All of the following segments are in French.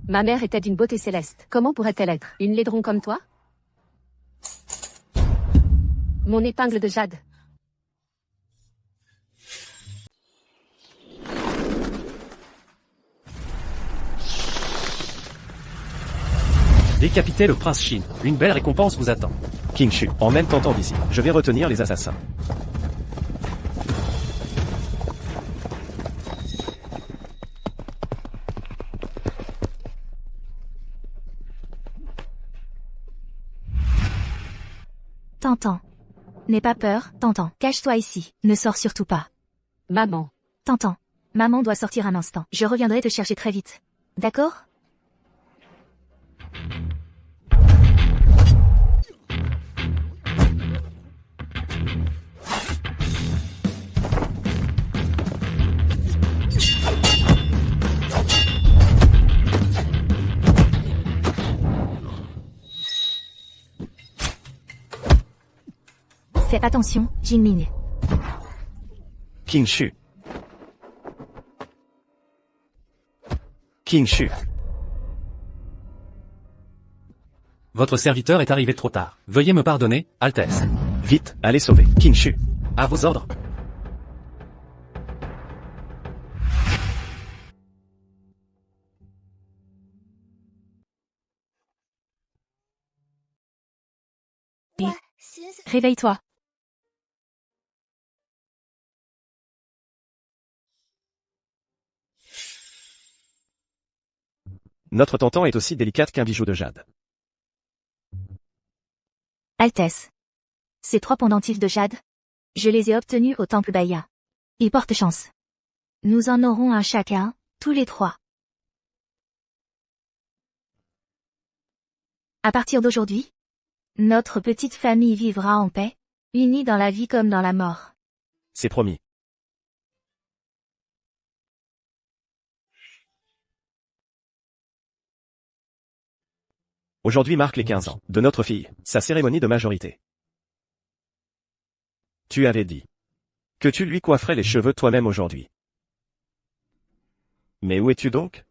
Ma mère était d'une beauté céleste. Comment pourrait-elle être une laidron comme toi? Mon épingle de jade. Décapitez le prince Shin. Une belle récompense vous attend. King Shu, en même tentant d'ici. Je vais retenir les assassins. Tintin. N'aie pas peur, Tintin. Cache-toi ici. Ne sors surtout pas. Maman. Tintin. Maman doit sortir un instant. Je reviendrai te chercher très vite. D'accord? Fais attention, Jinming. King Shu. King Shu. Votre serviteur est arrivé trop tard. Veuillez me pardonner, Altesse. Vite, allez sauver. King Shu. À vos ordres. Réveille-toi. Notre tentant est aussi délicate qu'un bijou de jade. Altesse. Ces 3 pendentifs de jade, je les ai obtenus au temple Baya. Ils portent chance. Nous en aurons un chacun, tous les 3. À partir d'aujourd'hui, notre petite famille vivra en paix, unie dans la vie comme dans la mort. C'est promis. Aujourd'hui marque les 15 ans de notre fille, sa cérémonie de majorité. Tu avais dit que tu lui coifferais les cheveux toi-même aujourd'hui. Mais où es-tu donc?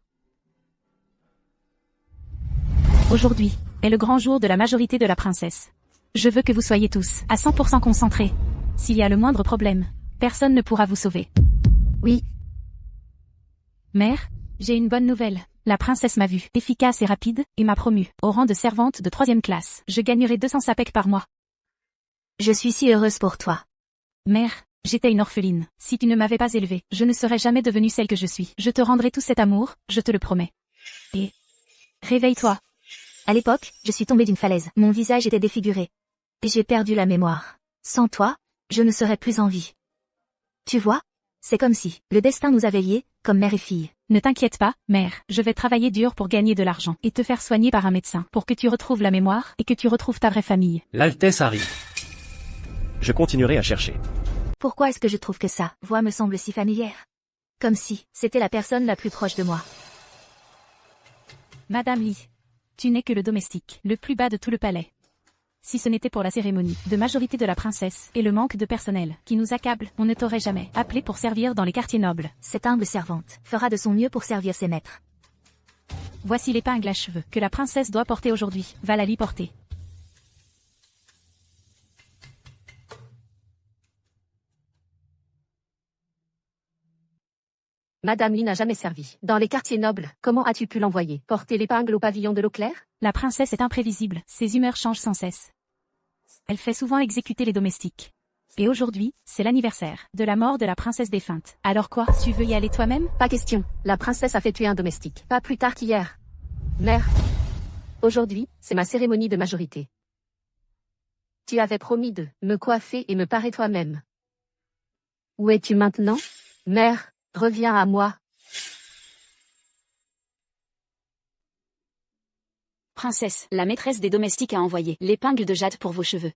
Aujourd'hui est le grand jour de la majorité de la princesse. Je veux que vous soyez tous à 100% concentrés. S'il y a le moindre problème, personne ne pourra vous sauver. Oui. Mère, j'ai une bonne nouvelle. La princesse m'a vue efficace et rapide, et m'a promue au rang de servante de 3e classe. Je gagnerai 200 sapèques par mois. Je suis si heureuse pour toi. Mère, j'étais une orpheline. Si tu ne m'avais pas élevée, je ne serais jamais devenue celle que je suis. Je te rendrai tout cet amour, je te le promets. Et réveille-toi. À l'époque, je suis tombée d'une falaise. Mon visage était défiguré. Et j'ai perdu la mémoire. Sans toi, je ne serais plus en vie. Tu vois? C'est comme si le destin nous avait liés, comme mère et fille. Ne t'inquiète pas, mère, je vais travailler dur pour gagner de l'argent et te faire soigner par un médecin pour que tu retrouves la mémoire et que tu retrouves ta vraie famille. L'Altesse arrive. Je continuerai à chercher. Pourquoi est-ce que je trouve que sa voix me semble si familière? Comme si c'était la personne la plus proche de moi. Madame Li, tu n'es que le domestique, le plus bas de tout le palais. Si ce n'était pour la cérémonie de majorité de la princesse et le manque de personnel qui nous accable, on ne t'aurait jamais appelé pour servir dans les quartiers nobles. Cette humble servante fera de son mieux pour servir ses maîtres. Voici l'épingle à cheveux que la princesse doit porter aujourd'hui. Va la lui porter. Madame Li n'a jamais servi. Dans les quartiers nobles, comment as-tu pu l'envoyer porter l'épingle au pavillon de l'eau claire? La princesse est imprévisible, ses humeurs changent sans cesse. Elle fait souvent exécuter les domestiques. Et aujourd'hui, c'est l'anniversaire de la mort de la princesse défunte. Alors quoi, tu veux y aller toi-même? Pas question. La princesse a fait tuer un domestique. Pas plus tard qu'hier. Mère. Aujourd'hui, c'est ma cérémonie de majorité. Tu avais promis de me coiffer et me parer toi-même. Où es-tu maintenant? Mère, reviens à moi. Princesse, la maîtresse des domestiques a envoyé l'épingle de jade pour vos cheveux.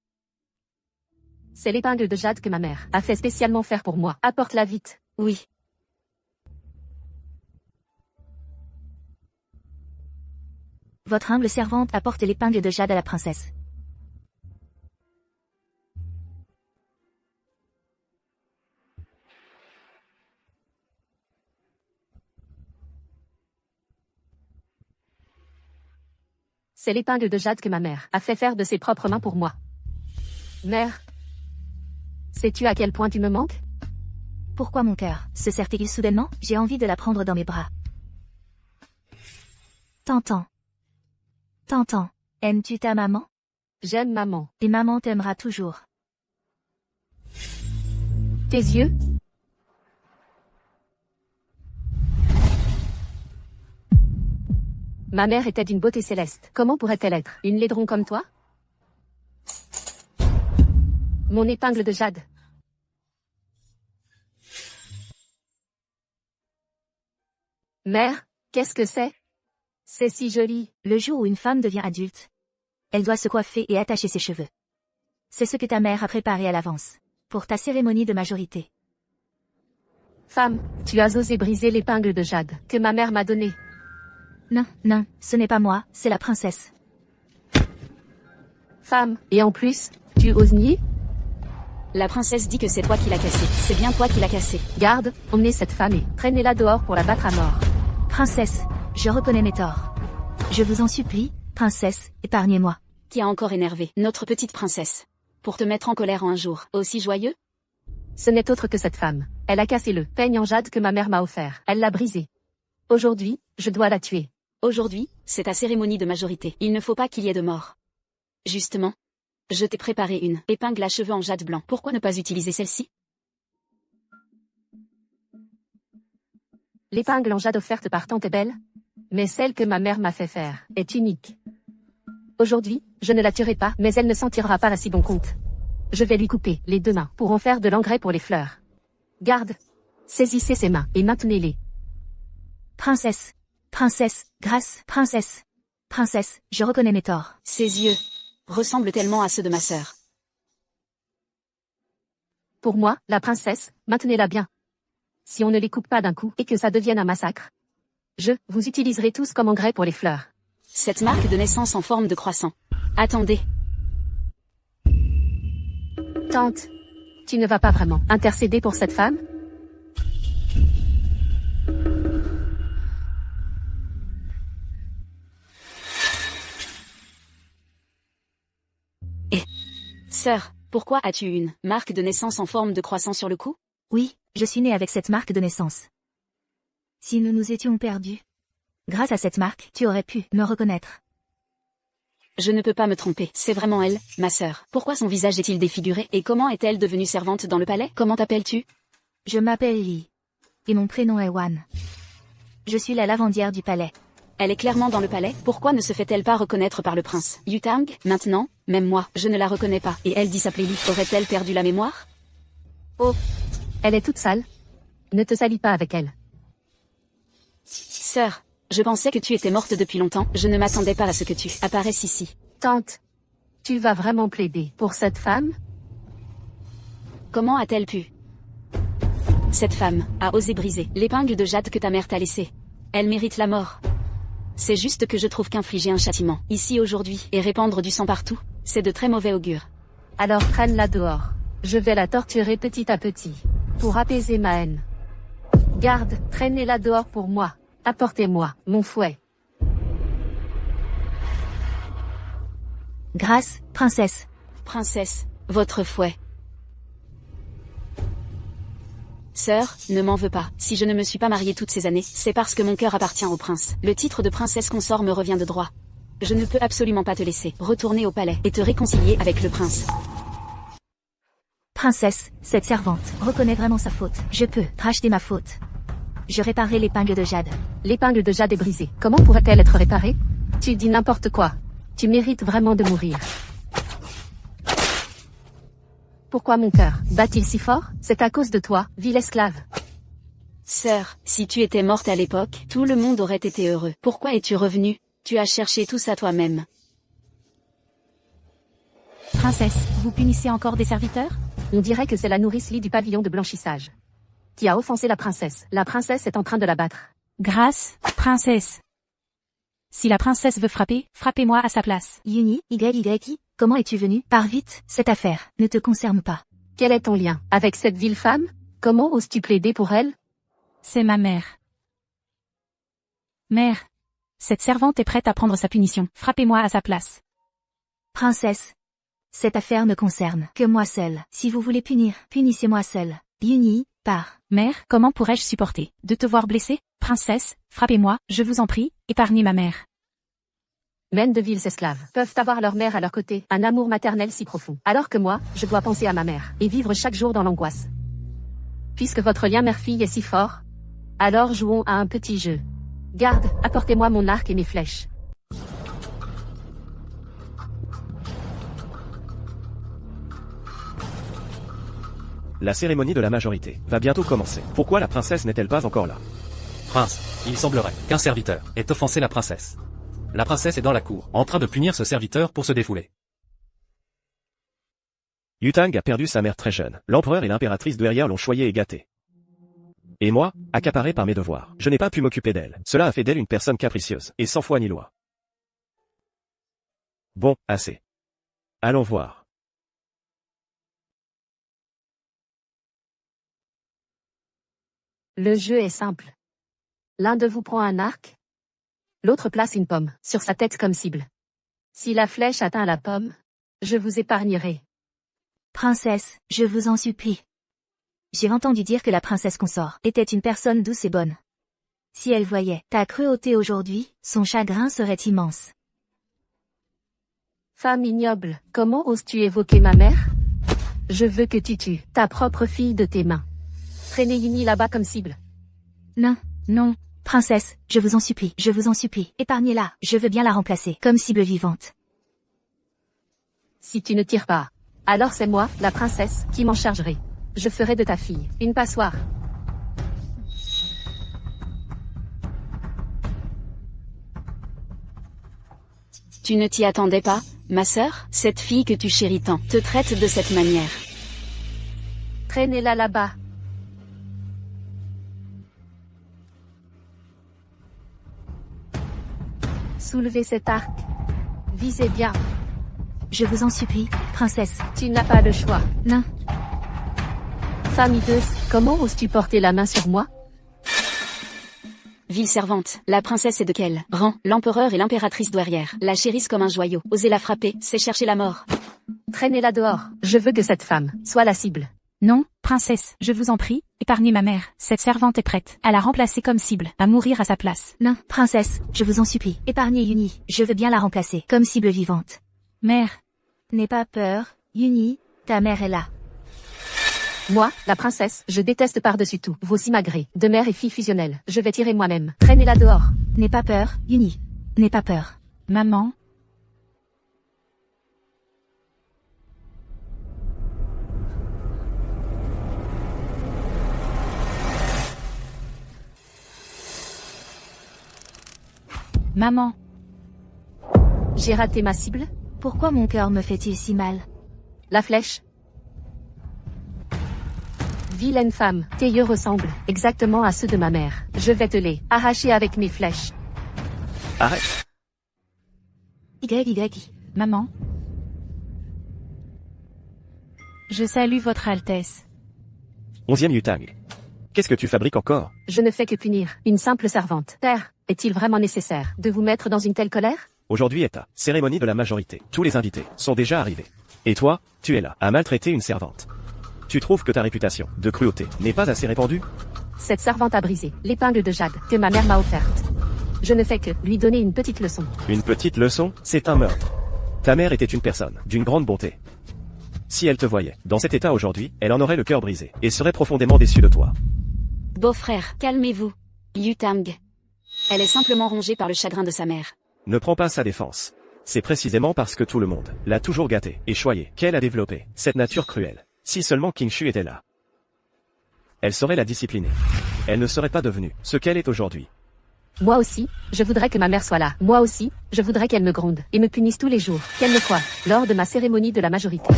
C'est l'épingle de jade que ma mère a fait spécialement faire pour moi. Apporte-la vite. Oui. Votre humble servante apporte l'épingle de jade à la princesse. C'est l'épingle de jade que ma mère a fait faire de ses propres mains pour moi. Mère, sais-tu à quel point tu me manques? Pourquoi mon cœur se serre-t-il soudainement? J'ai envie de la prendre dans mes bras. Tantan. Tantan, aimes-tu ta maman? J'aime maman. Et maman t'aimera toujours. Tes yeux? Ma mère était d'une beauté céleste. Comment pourrait-elle être une laidron comme toi? Mon épingle de jade. Mère, qu'est-ce que c'est? C'est si joli. Le jour où une femme devient adulte, elle doit se coiffer et attacher ses cheveux. C'est ce que ta mère a préparé à l'avance, pour ta cérémonie de majorité. Femme, tu as osé briser l'épingle de jade que ma mère m'a donnée. Non, non, ce n'est pas moi, c'est la princesse. Femme, et en plus, tu oses nier? La princesse dit que c'est toi qui l'as cassé. C'est bien toi qui l'as cassé. Garde, emmenez cette femme et traînez-la dehors pour la battre à mort. Princesse, je reconnais mes torts. Je vous en supplie, princesse, épargnez-moi. Qui a encore énervé notre petite princesse? Pour te mettre en colère en un jour aussi joyeux? Ce n'est autre que cette femme. Elle a cassé le peigne en jade que ma mère m'a offert. Elle l'a brisé. Aujourd'hui, je dois la tuer. Aujourd'hui, c'est ta cérémonie de majorité. Il ne faut pas qu'il y ait de mort. Justement, je t'ai préparé une épingle à cheveux en jade blanc. Pourquoi ne pas utiliser celle-ci? L'épingle en jade offerte par tante est belle, mais celle que ma mère m'a fait faire est unique. Aujourd'hui, je ne la tuerai pas, mais elle ne s'en tirera pas à si bon compte. Je vais lui couper les deux mains pour en faire de l'engrais pour les fleurs. Garde, saisissez ses mains et maintenez-les. Princesse, princesse, grâce, princesse. Princesse, je reconnais mes torts. Ses yeux ressemblent tellement à ceux de ma sœur. Pour moi, la princesse, maintenez-la bien. Si on ne les coupe pas d'un coup et que ça devienne un massacre, vous utiliserez tous comme engrais pour les fleurs. Cette marque de naissance en forme de croissant. Attendez. Tante, tu ne vas pas vraiment intercéder pour cette femme? Sœur, pourquoi as-tu une marque de naissance en forme de croissant sur le cou? Oui, je suis née avec cette marque de naissance. Si nous nous étions perdus, grâce à cette marque, tu aurais pu me reconnaître. Je ne peux pas me tromper, c'est vraiment elle, ma sœur. Pourquoi son visage est-il défiguré et comment est-elle devenue servante dans le palais? Comment t'appelles-tu? Je m'appelle Lee. Et mon prénom est Wan. Je suis la lavandière du palais. Elle est clairement dans le palais, pourquoi ne se fait-elle pas reconnaître par le prince Yutang? Maintenant, même moi, je ne la reconnais pas. Et elle dit s'appeler Lee. Aurait-elle perdu la mémoire? Oh, elle est toute sale. Ne te salis pas avec elle. Sœur, je pensais que tu étais morte depuis longtemps, je ne m'attendais pas à ce que tu apparaisses ici. Tante, tu vas vraiment plaider pour cette femme? Comment a-t-elle pu? Cette femme a osé briser l'épingle de jade que ta mère t'a laissée. Elle mérite la mort. C'est juste que je trouve qu'infliger un châtiment, ici aujourd'hui, et répandre du sang partout, c'est de très mauvais augure. Alors traîne-la dehors. Je vais la torturer petit à petit, pour apaiser ma haine. Garde, traînez-la dehors pour moi. Apportez-moi mon fouet. Grâce, princesse. Princesse, votre fouet. Sœur, ne m'en veux pas. Si je ne me suis pas mariée toutes ces années, c'est parce que mon cœur appartient au prince. Le titre de princesse consort me revient de droit. Je ne peux absolument pas te laisser retourner au palais et te réconcilier avec le prince. Princesse, cette servante reconnaît vraiment sa faute. Je peux racheter ma faute. Je réparerai l'épingle de jade. L'épingle de jade est brisée. Comment pourrait-elle être réparée? Tu dis n'importe quoi. Tu mérites vraiment de mourir. Pourquoi mon cœur bat-il si fort? C'est à cause de toi, vil esclave. Sœur, si tu étais morte à l'époque, tout le monde aurait été heureux. Pourquoi es-tu revenue? Tu as cherché tout ça toi-même. Princesse, vous punissez encore des serviteurs? On dirait que c'est la nourrice Lee du pavillon de blanchissage qui a offensé la princesse. La princesse est en train de la battre. Grâce, princesse. Si la princesse veut frapper, frappez-moi à sa place. Yuni, YYI, comment es-tu venu? Pars vite, cette affaire ne te concerne pas. Quel est ton lien avec cette vile femme? Comment oses-tu plaider pour elle? C'est ma mère. Mère, Cette servante est prête à prendre sa punition. Frappez-moi à sa place. Princesse. Cette affaire ne concerne que moi seule. Si vous voulez punir, punissez-moi seule. Yuni, pars. Mère, comment pourrais-je supporter de te voir blessée? Princesse, frappez-moi, je vous en prie, épargnez ma mère. Mènes de vils esclaves peuvent avoir leur mère à leur côté, un amour maternel si profond. Alors que moi, je dois penser à ma mère, et vivre chaque jour dans l'angoisse. Puisque votre lien mère-fille est si fort, alors jouons à un petit jeu. Garde, apportez-moi mon arc et mes flèches. La cérémonie de la majorité va bientôt commencer. Pourquoi la princesse n'est-elle pas encore là? Prince, il semblerait qu'un serviteur ait offensé la princesse. La princesse est dans la cour, en train de punir ce serviteur pour se défouler. Yutang a perdu sa mère très jeune. L'empereur et l'impératrice douairière l'ont choyée et gâtée. Et moi, accaparé par mes devoirs, je n'ai pas pu m'occuper d'elle. Cela a fait d'elle une personne capricieuse, et sans foi ni loi. Bon, assez. Allons voir. Le jeu est simple. L'un de vous prend un arc, l'autre place une pomme sur sa tête comme cible. Si la flèche atteint la pomme, je vous épargnerai. Princesse, je vous en supplie. J'ai entendu dire que la princesse consort était une personne douce et bonne. Si elle voyait ta cruauté aujourd'hui, son chagrin serait immense. Femme ignoble, comment oses-tu évoquer ma mère? Je veux que tu tues ta propre fille de tes mains. Traînez Yuni là-bas comme cible. Non, non, princesse, je vous en supplie, épargnez-la, je veux bien la remplacer comme cible vivante. Si tu ne tires pas, alors c'est moi, la princesse, qui m'en chargerai. Je ferai de ta fille une passoire. Tu ne t'y attendais pas, ma sœur? Cette fille que tu chéris tant te traite de cette manière. Traînez-la là-bas. Soulevez cet arc. Visez bien. Je vous en supplie, princesse. Tu n'as pas le choix. Non. Femme hideuse, comment oses-tu porter la main sur moi? Ville servante, la princesse est de quel rang? L'empereur et l'impératrice douairière la chérissent comme un joyau. Oser la frapper, c'est chercher la mort. Traînez-la dehors. Je veux que cette femme soit la cible. Non, princesse, je vous en prie, épargnez ma mère. Cette servante est prête à la remplacer comme cible, à mourir à sa place. Non, princesse, je vous en supplie, épargnez Yuni, je veux bien la remplacer comme cible vivante. Mère. N'aie pas peur, Yuni, ta mère est là. Moi, la princesse, je déteste par-dessus tout vos simagrées de mère et fille fusionnelles. Je vais tirer moi-même. Traînez-la dehors. N'aie pas peur, Yuni. N'aie pas peur. Maman. Maman. J'ai raté ma cible? Pourquoi mon cœur me fait-il si mal? La flèche. Vilaine femme, tes yeux ressemblent exactement à ceux de ma mère. Je vais te les arracher avec mes flèches. Arrête. YY. Maman. Je salue votre Altesse. 11e Yutang. Qu'est-ce que tu fabriques encore? Je ne fais que punir une simple servante. Père, est-il vraiment nécessaire de vous mettre dans une telle colère? Aujourd'hui est ta cérémonie de la majorité. Tous les invités sont déjà arrivés. Et toi, tu es là, à maltraiter une servante. Tu trouves que ta réputation de cruauté n'est pas assez répandue? Cette servante a brisé l'épingle de jade que ma mère m'a offerte. Je ne fais que lui donner une petite leçon. Une petite leçon? C'est un meurtre. Ta mère était une personne d'une grande bonté. Si elle te voyait dans cet état aujourd'hui, elle en aurait le cœur brisé et serait profondément déçue de toi. Beau-frère, calmez-vous. Yutang. Elle est simplement rongée par le chagrin de sa mère. Ne prends pas sa défense. C'est précisément parce que tout le monde l'a toujours gâtée et choyée qu'elle a développé cette nature cruelle. Si seulement Kingshu était là, elle saurait la discipliner. Elle ne serait pas devenue ce qu'elle est aujourd'hui. Moi aussi, je voudrais que ma mère soit là. Moi aussi, je voudrais qu'elle me gronde et me punisse tous les jours, qu'elle me coiffe lors de ma cérémonie de la majorité.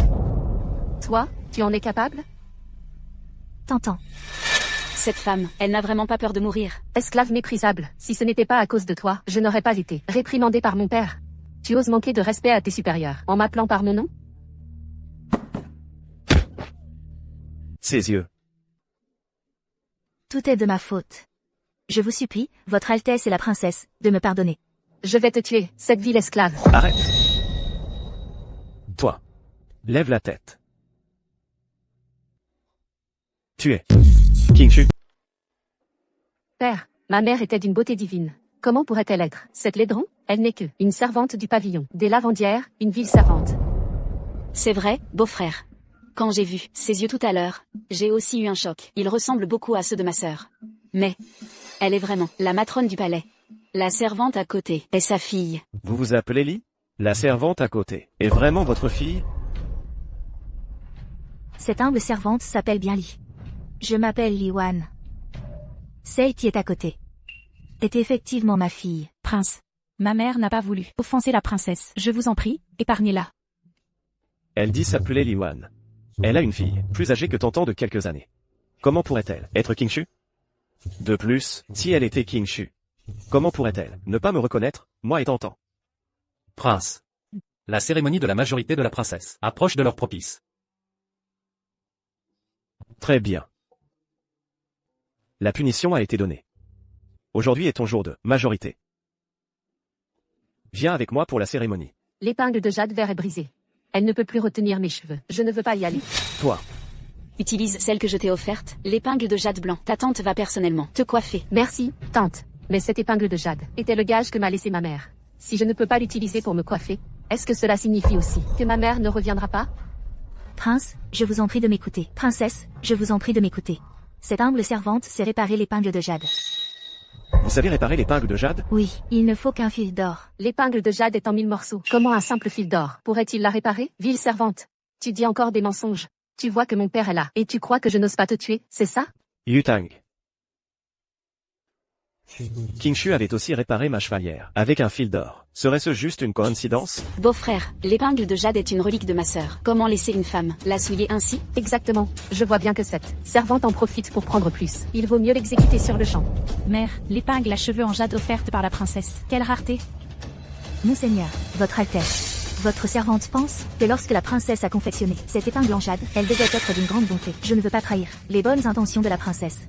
Toi, tu en es capable? T'entends. Cette femme, elle n'a vraiment pas peur de mourir. Esclave méprisable, si ce n'était pas à cause de toi, je n'aurais pas été réprimandée par mon père. Tu oses manquer de respect à tes supérieurs en m'appelant par mon nom? Ses yeux. Tout est de ma faute. Je vous supplie, votre Altesse et la princesse, de me pardonner. Je vais te tuer, cette ville esclave. Arrête. Toi. Lève la tête. Tu es King Shu. Père, ma mère était d'une beauté divine. Comment pourrait-elle être cette laidron? Elle n'est que une servante du pavillon, des lavandières, une ville servante. C'est vrai, beau-frère. Quand j'ai vu ses yeux tout à l'heure, j'ai aussi eu un choc. Ils ressemblent beaucoup à ceux de ma sœur. Mais, elle est vraiment la matrone du palais. La servante à côté est sa fille. Vous vous appelez Li? La servante à côté est vraiment votre fille? Cette humble servante s'appelle bien Li. Je m'appelle Li Wan. Sei qui est à côté. Est effectivement ma fille. Prince. Ma mère n'a pas voulu offenser la princesse. Je vous en prie, épargnez-la. Elle dit s'appeler Li Wan. Elle a une fille, plus âgée que Tantan de quelques années. Comment pourrait-elle être King Shu? De plus, si elle était King Shu, comment pourrait-elle ne pas me reconnaître, moi et Tantan? Prince. La cérémonie de la majorité de la princesse approche de l'heure propice. Très bien. La punition a été donnée. Aujourd'hui est ton jour de majorité. Viens avec moi pour la cérémonie. L'épingle de jade vert est brisée. Elle ne peut plus retenir mes cheveux. Je ne veux pas y aller. Toi. Utilise celle que je t'ai offerte, l'épingle de jade blanc. Ta tante va personnellement te coiffer. Merci, tante. Mais cette épingle de jade était le gage que m'a laissé ma mère. Si je ne peux pas l'utiliser pour me coiffer, est-ce que cela signifie aussi que ma mère ne reviendra pas? Prince, je vous en prie de m'écouter. Princesse, je vous en prie de m'écouter. Cette humble servante sait réparer l'épingle de jade. Vous savez réparer l'épingle de jade? Oui, il ne faut qu'un fil d'or. L'épingle de jade est en 1000 morceaux. Comment un simple fil d'or pourrait-il la réparer? Ville servante. Tu dis encore des mensonges. Tu vois que mon père est là. Et tu crois que je n'ose pas te tuer, c'est ça? Yutang. King Shu avait aussi réparé ma chevalière, avec un fil d'or. Serait-ce juste une coïncidence? Beau-frère, l'épingle de jade est une relique de ma sœur. Comment laisser une femme la souiller ainsi? Exactement. Je vois bien que cette servante en profite pour prendre plus. Il vaut mieux l'exécuter sur le champ. Mère, l'épingle à cheveux en jade offerte par la princesse. Quelle rareté. Monseigneur, votre Altesse. Votre servante pense que lorsque la princesse a confectionné cette épingle en jade, elle devait être d'une grande bonté. Je ne veux pas trahir les bonnes intentions de la princesse.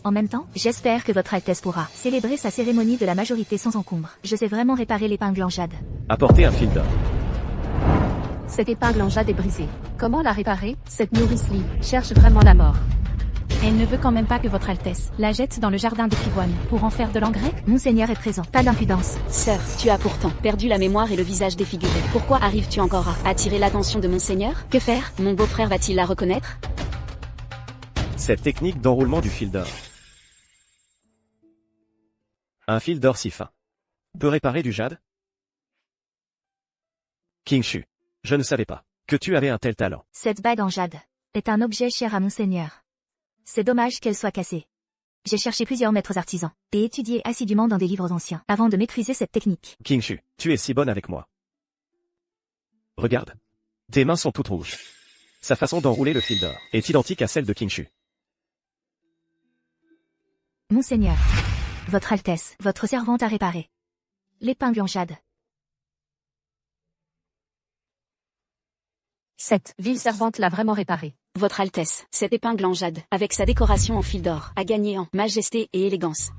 En même temps, j'espère que votre Altesse pourra célébrer sa cérémonie de la majorité sans encombre. Je sais vraiment réparer l'épingle en jade. Apportez un fil d'or. Cette épingle en jade est brisée. Comment la réparer? Cette nourrice Li cherche vraiment la mort. Elle ne veut quand même pas que votre Altesse la jette dans le jardin des pivoines pour en faire de l'engrais? Monseigneur est présent. Pas d'impudence. Sœur, tu as pourtant perdu la mémoire et le visage défiguré. Pourquoi arrives-tu encore à attirer l'attention de Monseigneur? Que faire? Mon beau-frère va-t-il la reconnaître? Cette technique d'enroulement du fil d'or. Un fil d'or si fin peut réparer du jade? King Shu, je ne savais pas que tu avais un tel talent. Cette bague en jade est un objet cher à Monseigneur. C'est dommage qu'elle soit cassée. J'ai cherché plusieurs maîtres artisans et étudié assidûment dans des livres anciens avant de maîtriser cette technique. King Shu, tu es si bonne avec moi. Regarde. Tes mains sont toutes rouges. Sa façon d'enrouler le fil d'or est identique à celle de King Shu. Monseigneur, votre Altesse, votre servante a réparé l'épingle en jade. Cette ville servante l'a vraiment réparée. Votre Altesse, cette épingle en jade, avec sa décoration en fil d'or, a gagné en majesté et élégance.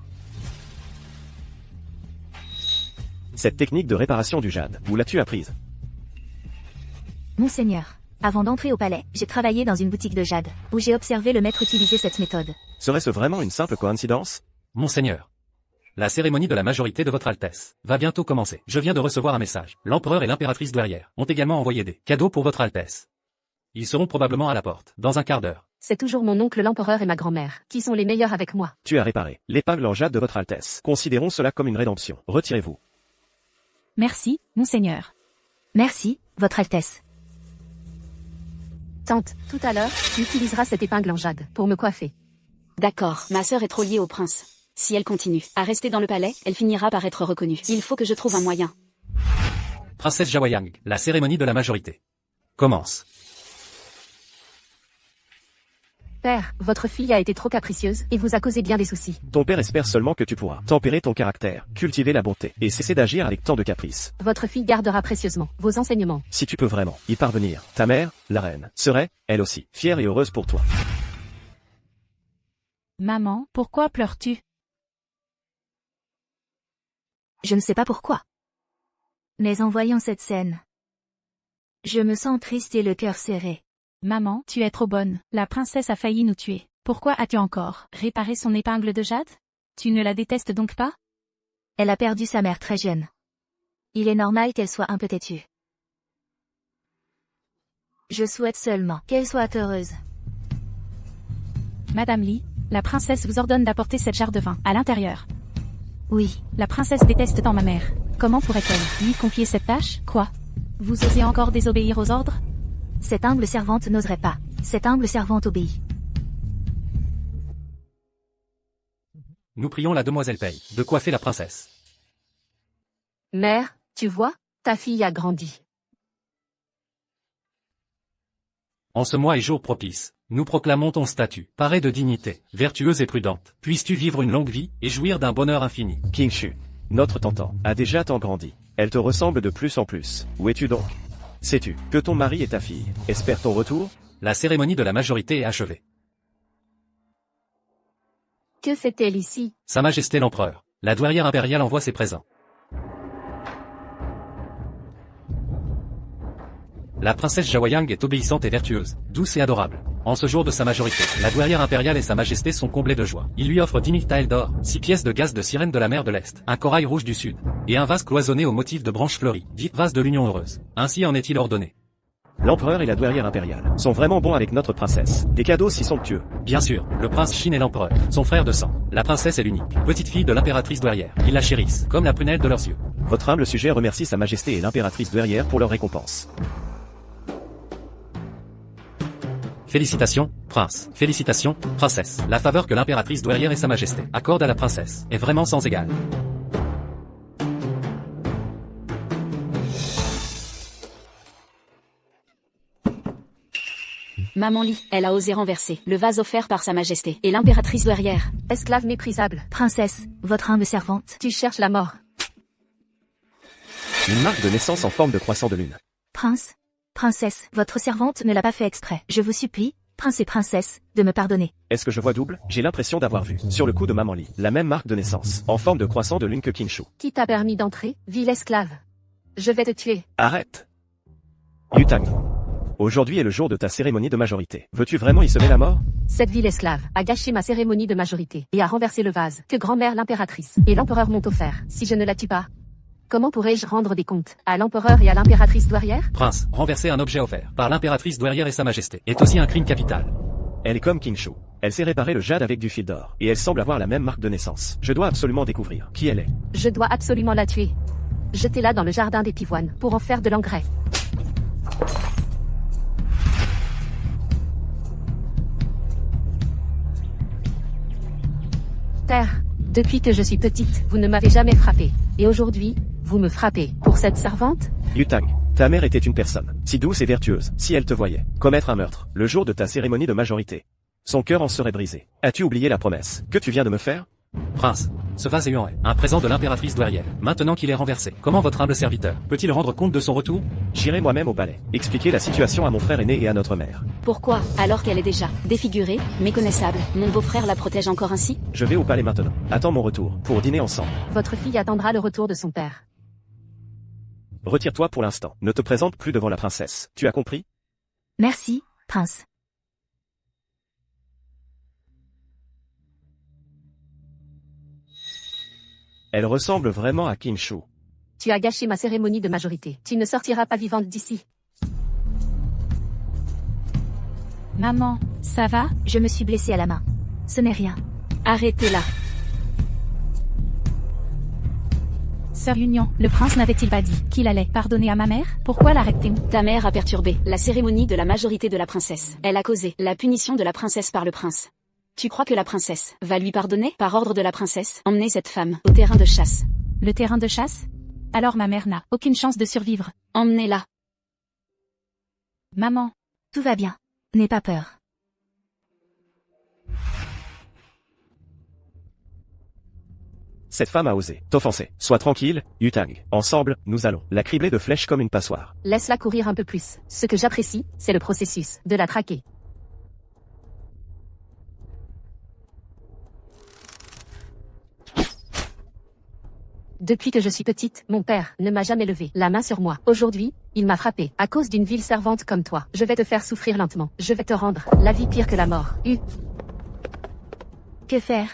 Cette technique de réparation du jade, où l'as-tu apprise? Monseigneur, avant d'entrer au palais, j'ai travaillé dans une boutique de jade, où j'ai observé le maître utiliser cette méthode. Serait-ce vraiment une simple coïncidence? Monseigneur. La cérémonie de la majorité de votre Altesse va bientôt commencer. Je viens de recevoir un message. L'empereur et l'impératrice douairière ont également envoyé des cadeaux pour votre Altesse. Ils seront probablement à la porte, dans un quart d'heure. C'est toujours mon oncle l'empereur et ma grand-mère, qui sont les meilleurs avec moi. Tu as réparé l'épingle en jade de votre Altesse. Considérons cela comme une rédemption. Retirez-vous. Merci, Monseigneur. Merci, votre Altesse. Tante, tout à l'heure, tu utiliseras cette épingle en jade pour me coiffer. D'accord, ma sœur est trop liée au prince. Si elle continue à rester dans le palais, elle finira par être reconnue. Il faut que je trouve un moyen. Princesse Jawayang, la cérémonie de la majorité commence. Père, votre fille a été trop capricieuse et vous a causé bien des soucis. Ton père espère seulement que tu pourras tempérer ton caractère, cultiver la bonté, et cesser d'agir avec tant de caprices. Votre fille gardera précieusement vos enseignements. Si tu peux vraiment y parvenir, ta mère, la reine, serait, elle aussi, fière et heureuse pour toi. Maman, pourquoi pleures-tu? Je ne sais pas pourquoi. Mais en voyant cette scène, je me sens triste et le cœur serré. Maman, tu es trop bonne. La princesse a failli nous tuer. Pourquoi as-tu encore réparé son épingle de jade? Tu ne la détestes donc pas? Elle a perdu sa mère très jeune. Il est normal qu'elle soit un peu têtue. Je souhaite seulement qu'elle soit heureuse. Madame Lee, la princesse vous ordonne d'apporter cette jarre de vin à l'intérieur. Oui, La princesse déteste tant ma mère. Comment pourrait-elle lui confier cette tâche? Quoi? Vous osez encore désobéir aux ordres? cette humble servante n'oserait pas. Cette humble servante obéit. Nous prions la demoiselle Paye de coiffer la princesse. Mère, tu vois, ta fille a grandi. En ce mois et jour propice, nous proclamons ton statut, paré de dignité, vertueuse et prudente. Puisses-tu vivre une longue vie et jouir d'un bonheur infini. King Shu, notre Tantan, a déjà tant grandi. Elle te ressemble de plus en plus. Où es-tu donc? Sais-tu que ton mari et ta fille espèrent ton retour? La cérémonie de la majorité est achevée. Que fait-elle ici? Sa Majesté l'Empereur, la douairière impériale envoie ses présents. La princesse Jawayang est obéissante et vertueuse, douce et adorable. En ce jour de sa majorité, la douairière impériale et sa majesté sont comblées de joie. Il lui offre 10 000 taels d'or, 6 pièces de gaz de sirène de la mer de l'Est, un corail rouge du Sud, et un vase cloisonné au motif de branches fleuries, dit vase de l'union heureuse. Ainsi en est-il ordonné. L'empereur et la douairière impériale sont vraiment bons avec notre princesse. Des cadeaux si somptueux. Bien sûr, le prince Shin est l'empereur, son frère de sang. La princesse est l'unique, petite fille de l'impératrice douairière. Ils la chérissent, comme la prunelle de leurs yeux. Votre humble sujet remercie sa majesté et l'impératrice douairière pour leur récompense. Félicitations, prince. Félicitations, princesse. La faveur que l'impératrice douairière et sa majesté accordent à la princesse est vraiment sans égal. Maman Lee, elle a osé renverser le vase offert par sa majesté et l'impératrice douairière. Esclave méprisable. Princesse, votre humble servante. Tu cherches la mort. Une marque de naissance en forme de croissant de lune. Prince, princesse, votre servante ne l'a pas fait exprès. Je vous supplie, prince et princesse, de me pardonner. Est-ce que je vois double? J'ai l'impression d'avoir vu, sur le cou de Maman Lee, la même marque de naissance, en forme de croissant de lune que King Shu. Qui t'a permis d'entrer, vil esclave? Je vais te tuer. Arrête! Yutang. Aujourd'hui est le jour de ta cérémonie de majorité. Veux-tu vraiment y semer la mort? Cette ville esclave a gâché ma cérémonie de majorité et a renversé le vase que grand-mère l'impératrice et l'empereur m'ont offert. Si je ne la tue pas, comment pourrais-je rendre des comptes à l'empereur et à l'impératrice douairière? Prince, renverser un objet offert par l'impératrice douairière et sa majesté est aussi un crime capital. Elle est comme King Shu. Elle s'est réparé le jade avec du fil d'or, et elle semble avoir la même marque de naissance. Je dois absolument découvrir qui elle est. Je dois absolument la tuer. Jetez-la dans le jardin des pivoines pour en faire de l'engrais. Père, depuis que je suis petite, vous ne m'avez jamais frappée. Et aujourd'hui, vous me frappez. Pour cette servante? Yutang, ta mère était une personne, si douce et vertueuse, si elle te voyait commettre un meurtre, le jour de ta cérémonie de majorité. Son cœur en serait brisé. As-tu oublié la promesse que tu viens de me faire? Prince, ce vase est un présent de l'impératrice douairière. Maintenant qu'il est renversé, comment votre humble serviteur peut-il rendre compte de son retour? J'irai moi-même au palais, expliquer la situation à mon frère aîné et à notre mère. Pourquoi, alors qu'elle est déjà défigurée, méconnaissable, mon beau-frère la protège encore ainsi? Je vais au palais maintenant. Attends mon retour, pour dîner ensemble. Votre fille attendra le retour de son père. Retire-toi pour l'instant. Ne te présente plus devant la princesse. Tu as compris? Merci, prince. Elle ressemble vraiment à King Shu. Tu as gâché ma cérémonie de majorité. Tu ne sortiras pas vivante d'ici. Maman, ça va? Je me suis blessée à la main. Ce n'est rien. Arrêtez-la. Sœur Union, le prince n'avait-il pas dit qu'il allait pardonner à ma mère? Pourquoi l'arrêtez-vous? Ta mère a perturbé la cérémonie de la majorité de la princesse. Elle a causé la punition de la princesse par le prince. Tu crois que la princesse va lui pardonner? Par ordre de la princesse, emmenez cette femme au terrain de chasse. Le terrain de chasse? Alors ma mère n'a aucune chance de survivre. Emmenez-la. Maman. Tout va bien. N'aie pas peur. Cette femme a osé t'offenser. Sois tranquille, Yutang. Ensemble, nous allons la cribler de flèches comme une passoire. Laisse-la courir un peu plus. Ce que j'apprécie, c'est le processus de la traquer. Depuis que je suis petite, mon père ne m'a jamais levé la main sur moi. Aujourd'hui, il m'a frappé à cause d'une ville servante comme toi. Je vais te faire souffrir lentement. Je vais te rendre la vie pire que la mort. Que faire?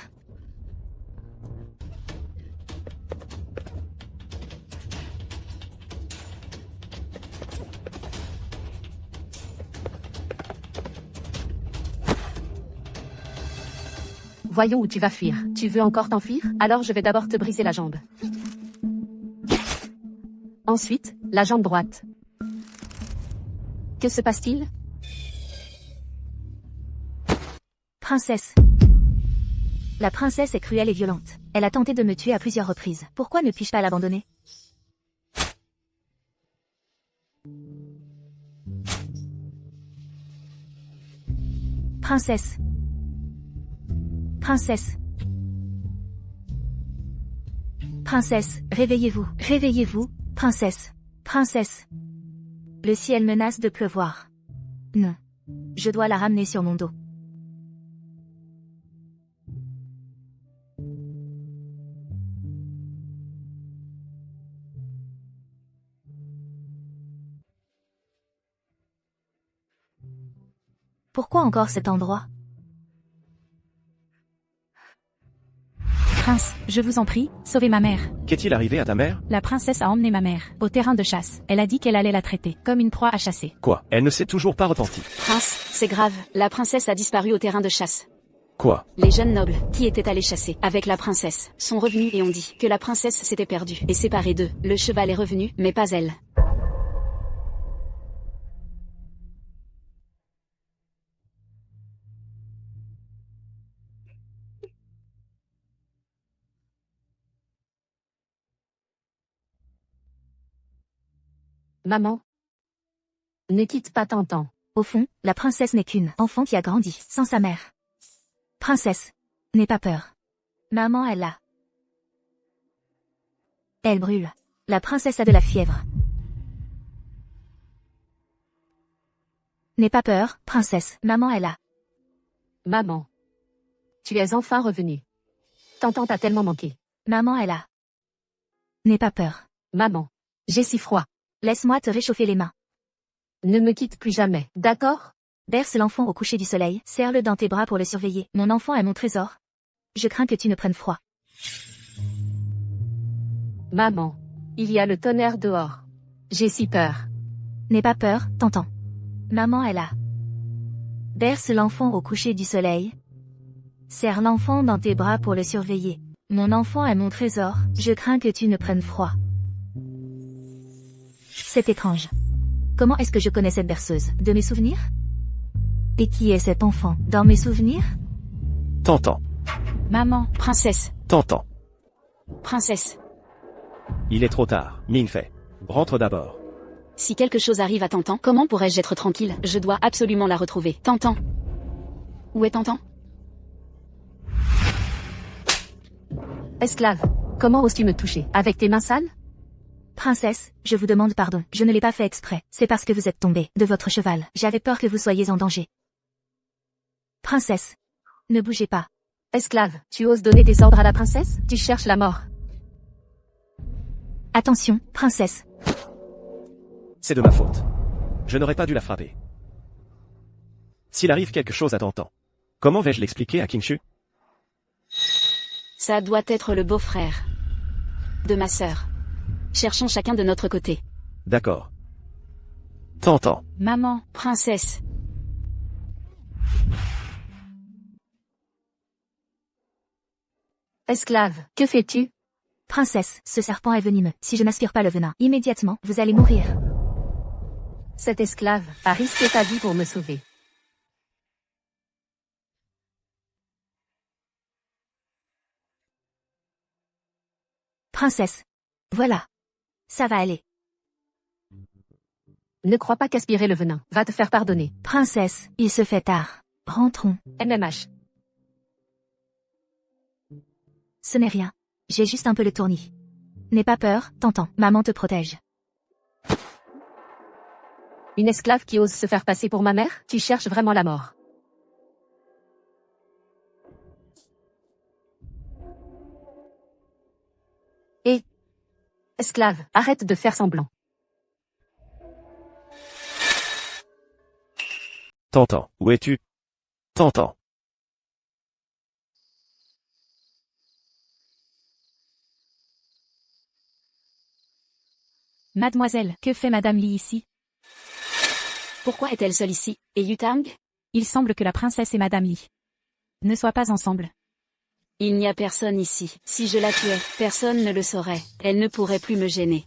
Voyons où tu vas fuir. Tu veux encore t'enfuir? Alors je vais d'abord te briser la jambe. Ensuite, la jambe droite. Que se passe-t-il? Princesse. La princesse est cruelle et violente. Elle a tenté de me tuer à plusieurs reprises. Pourquoi ne puis-je pas l'abandonner? Princesse. Princesse. Princesse, réveillez-vous. Réveillez-vous, princesse. Princesse. Le ciel menace de pleuvoir. Non. Je dois la ramener sur mon dos. Pourquoi encore cet endroit? Prince, je vous en prie, sauvez ma mère. Qu'est-il arrivé à ta mère? La princesse a emmené ma mère au terrain de chasse. Elle a dit qu'elle allait la traiter comme une proie à chasser. Quoi? Elle ne s'est toujours pas repentie. Prince, c'est grave. La princesse a disparu au terrain de chasse. Quoi? Les jeunes nobles, qui étaient allés chasser avec la princesse, sont revenus et ont dit que la princesse s'était perdue et séparée d'eux. Le cheval est revenu, mais pas elle. Maman. Ne quitte pas Tantan. Au fond, la princesse n'est qu'une enfant qui a grandi sans sa mère. Princesse, n'aie pas peur. Maman est là. Elle brûle. La princesse a de la fièvre. N'aie pas peur, princesse. Maman est là. Maman. Tu es enfin revenue. Tantan t'a tellement manqué. Maman est là. N'aie pas peur. Maman. J'ai si froid. Laisse-moi te réchauffer les mains. Ne me quitte plus jamais, d'accord? Berce l'enfant au coucher du soleil, serre-le dans tes bras pour le surveiller. Mon enfant est mon trésor. Je crains que tu ne prennes froid. Maman. Il y a le tonnerre dehors. J'ai si peur. N'aie pas peur, Tantan. Maman est là. Berce l'enfant au coucher du soleil. Serre l'enfant dans tes bras pour le surveiller. Mon enfant est mon trésor, je crains que tu ne prennes froid. C'est étrange. Comment est-ce que je connais cette berceuse? De mes souvenirs? Et qui est cet enfant? Dans mes souvenirs? Tantan. Maman, Princesse, Tantan. princesse. Il est trop tard. Mingfei. Rentre d'abord. Si quelque chose arrive à Tantan, comment pourrais-je être tranquille? Je dois absolument la retrouver. Tantan. Où est Tantan? Esclave. Comment oses-tu me toucher? Avec tes mains sales? Princesse, je vous demande pardon. Je ne l'ai pas fait exprès. C'est parce que vous êtes tombée de votre cheval. J'avais peur que vous soyez en danger. Princesse. Ne bougez pas. Esclave. Tu oses donner des ordres à la princesse? Tu cherches la mort. Attention, princesse. C'est de ma faute. Je n'aurais pas dû la frapper. S'il arrive quelque chose à Tantan, comment vais-je l'expliquer à Kingshu? Ça doit être le beau-frère de ma sœur. Cherchons chacun de notre côté. D'accord. Tantan. maman, Princesse. Esclave. Que fais-tu? Princesse, ce serpent est venimeux. Si je n'aspire pas le venin, immédiatement, vous allez mourir. Cet esclave a risqué sa vie pour me sauver. Princesse. Voilà. Ça va aller. Ne crois pas qu'aspirer le venin va te faire pardonner. Princesse, il se fait tard. Rentrons. MMH. Ce n'est rien. J'ai juste un peu le tournis. N'aie pas peur, Tantan. Maman te protège. Une esclave qui ose se faire passer pour ma mère? Tu cherches vraiment la mort. Et, Esclave, arrête de faire semblant. Tantan, où es-tu? Tantan. Mademoiselle, que fait Madame Li ici? Pourquoi est-elle seule ici? Et Yutang? Il semble que la princesse et Madame Li ne soient pas ensemble. Il n'y a personne ici. Si je la tuais, personne ne le saurait. Elle ne pourrait plus me gêner.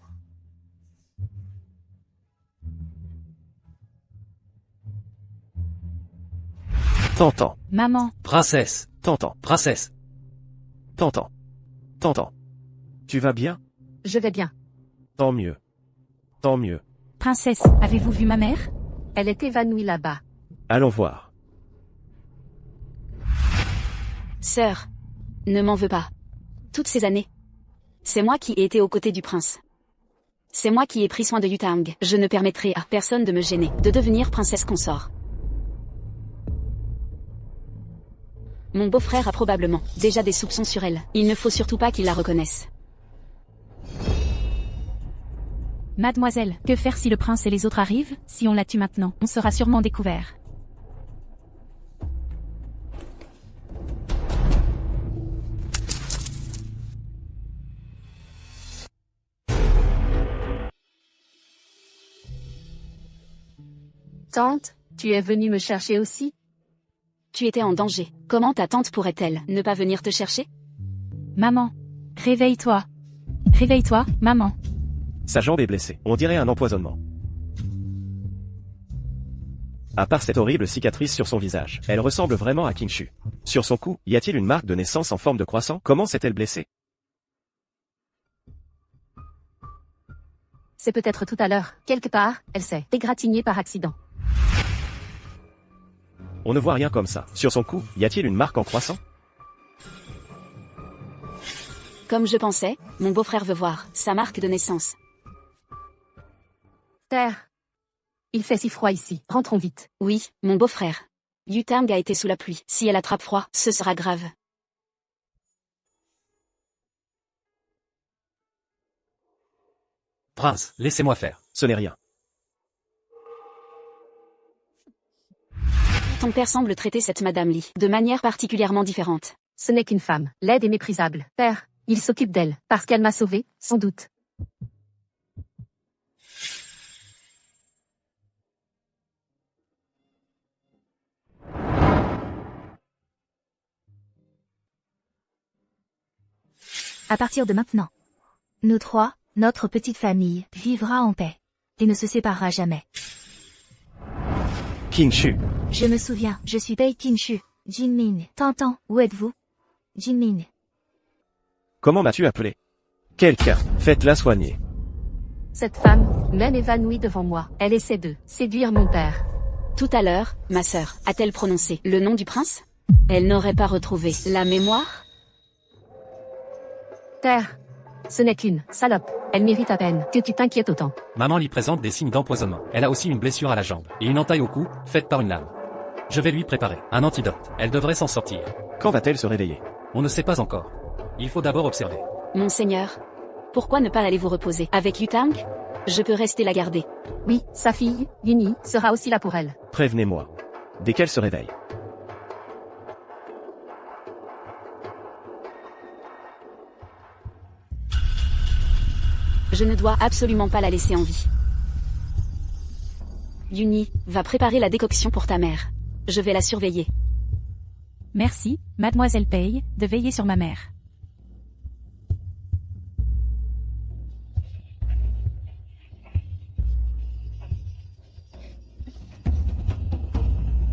Tantan, Maman, Princesse, Tantan, princesse. Tantan. Tantan. Tu vas bien? Je vais bien. Tant mieux. Tant mieux. princesse, avez-vous vu ma mère? Elle est évanouie là-bas. Allons voir. Sœur, ne m'en veux pas. Toutes ces années, c'est moi qui ai été aux côtés du prince. C'est moi qui ai pris soin de Yutang. Je ne permettrai à personne de me gêner, de devenir princesse consort. Mon beau-frère a probablement déjà des soupçons sur elle. Il ne faut surtout pas qu'il la reconnaisse. Mademoiselle, que faire si le prince et les autres arrivent? Si on la tue maintenant, on sera sûrement découvert. Tante, tu es venue me chercher aussi? Tu étais en danger. Comment ta tante pourrait-elle ne pas venir te chercher? Maman, réveille-toi. Réveille-toi, maman. Sa jambe est blessée. On dirait un empoisonnement. À part cette horrible cicatrice sur son visage, elle ressemble vraiment à Kingshu. Sur son cou, y a-t-il une marque de naissance en forme de croissant? Comment s'est-elle blessée? C'est peut-être tout à l'heure. Quelque part, elle s'est égratignée par accident. On ne voit rien comme ça. Sur son cou, y a-t-il une marque en croissant? Comme je pensais, mon beau-frère veut voir sa marque de naissance. Père. Il fait si froid ici. Rentrons vite. Oui, mon beau-frère. Yutang a été sous la pluie. Si elle attrape froid, ce sera grave. Prince, laissez-moi faire. Ce n'est rien. Ton père semble traiter cette Madame Li de manière particulièrement différente. Ce n'est qu'une femme, laide et méprisable. Père, il s'occupe d'elle, parce qu'elle m'a sauvé, sans doute. À partir de maintenant, nous trois, notre petite famille, vivra en paix. Et ne se séparera jamais. Kingshu. Je me souviens, je suis Pei Kingshu. Jinmin, Tantan, où êtes-vous? Jinmin. Comment m'as-tu appelé? Quelqu'un, faites-la soigner. Cette femme, même évanouie devant moi, elle essaie de séduire mon père. Tout à l'heure, ma sœur, a-t-elle prononcé le nom du prince? Elle n'aurait pas retrouvé la mémoire? Père. Ce n'est qu'une salope. Elle mérite à peine que tu t'inquiètes autant. Maman lui présente des signes d'empoisonnement. Elle a aussi une blessure à la jambe et une entaille au cou, faite par une lame. Je vais lui préparer un antidote. Elle devrait s'en sortir. Quand va-t-elle se réveiller? On ne sait pas encore. Il faut d'abord observer. Monseigneur, pourquoi ne pas aller vous reposer avec Yutang? Je peux rester la garder. Oui, sa fille, Yuni, sera aussi là pour elle. Prévenez-moi. Dès qu'elle se réveille. Je ne dois absolument pas la laisser en vie. Yuni, va préparer la décoction pour ta mère. Je vais la surveiller. Merci, mademoiselle Pei, de veiller sur ma mère.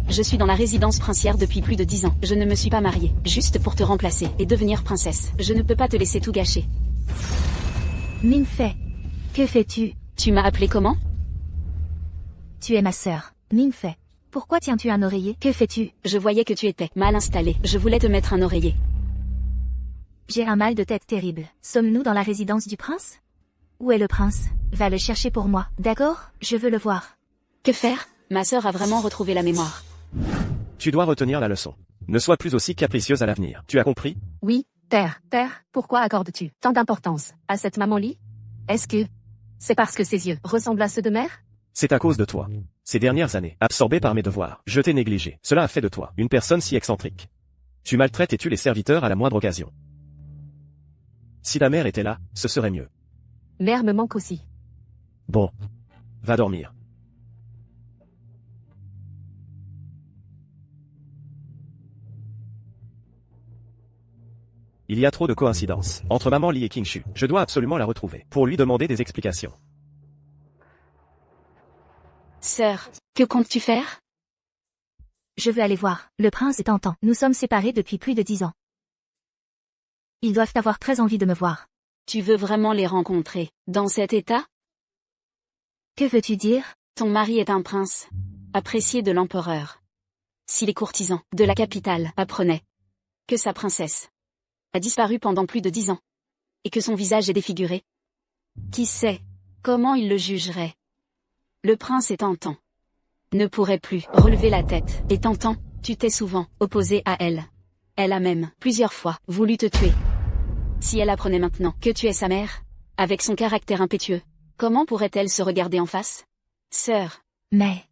Je suis dans la résidence princière depuis plus de 10 ans. Je ne me suis pas mariée, juste pour te remplacer et devenir princesse. Je ne peux pas te laisser tout gâcher. Minfei. Que fais-tu? Tu m'as appelé comment? Tu es ma sœur, Minfei. Pourquoi tiens-tu un oreiller? Que fais-tu? Je voyais que tu étais mal installée. Je voulais te mettre un oreiller. J'ai un mal de tête terrible. Sommes-nous dans la résidence du prince? Où est le prince? Va le chercher pour moi, d'accord? Je veux le voir. Que faire? Ma sœur a vraiment retrouvé la mémoire. Tu dois retenir la leçon. Ne sois plus aussi capricieuse à l'avenir. Tu as compris? Oui, père. Père, pourquoi accordes-tu tant d'importance à cette maman Li? Est-ce que c'est parce que ses yeux ressemblent à ceux de mère? C'est à cause de toi. Ces dernières années, absorbé par mes devoirs, je t'ai négligé. Cela a fait de toi une personne si excentrique. Tu maltraites et tues les serviteurs à la moindre occasion. Si ta mère était là, ce serait mieux. Mère me manque aussi. Bon. Va dormir. Il y a trop de coïncidences entre Maman Li et King Shu. Je dois absolument la retrouver pour lui demander des explications. Sœur, que comptes-tu faire? Je veux aller voir. Le prince est tentant. Nous sommes séparés depuis plus de 10 ans. Ils doivent avoir très envie de me voir. Tu veux vraiment les rencontrer, dans cet état? Que veux-tu dire? Ton mari est un prince, apprécié de l'empereur. Si les courtisans de la capitale apprenaient que sa princesse a disparu pendant plus de 10 ans, et que son visage est défiguré, qui sait comment ils le jugeraient? Le prince est tentant. Ne pourrait plus relever la tête, et tentant, tu t'es souvent opposé à elle. Elle a même, plusieurs fois, voulu te tuer. Si elle apprenait maintenant que tu es sa mère, avec son caractère impétueux, comment pourrait-elle se regarder en face? Sœur. Mais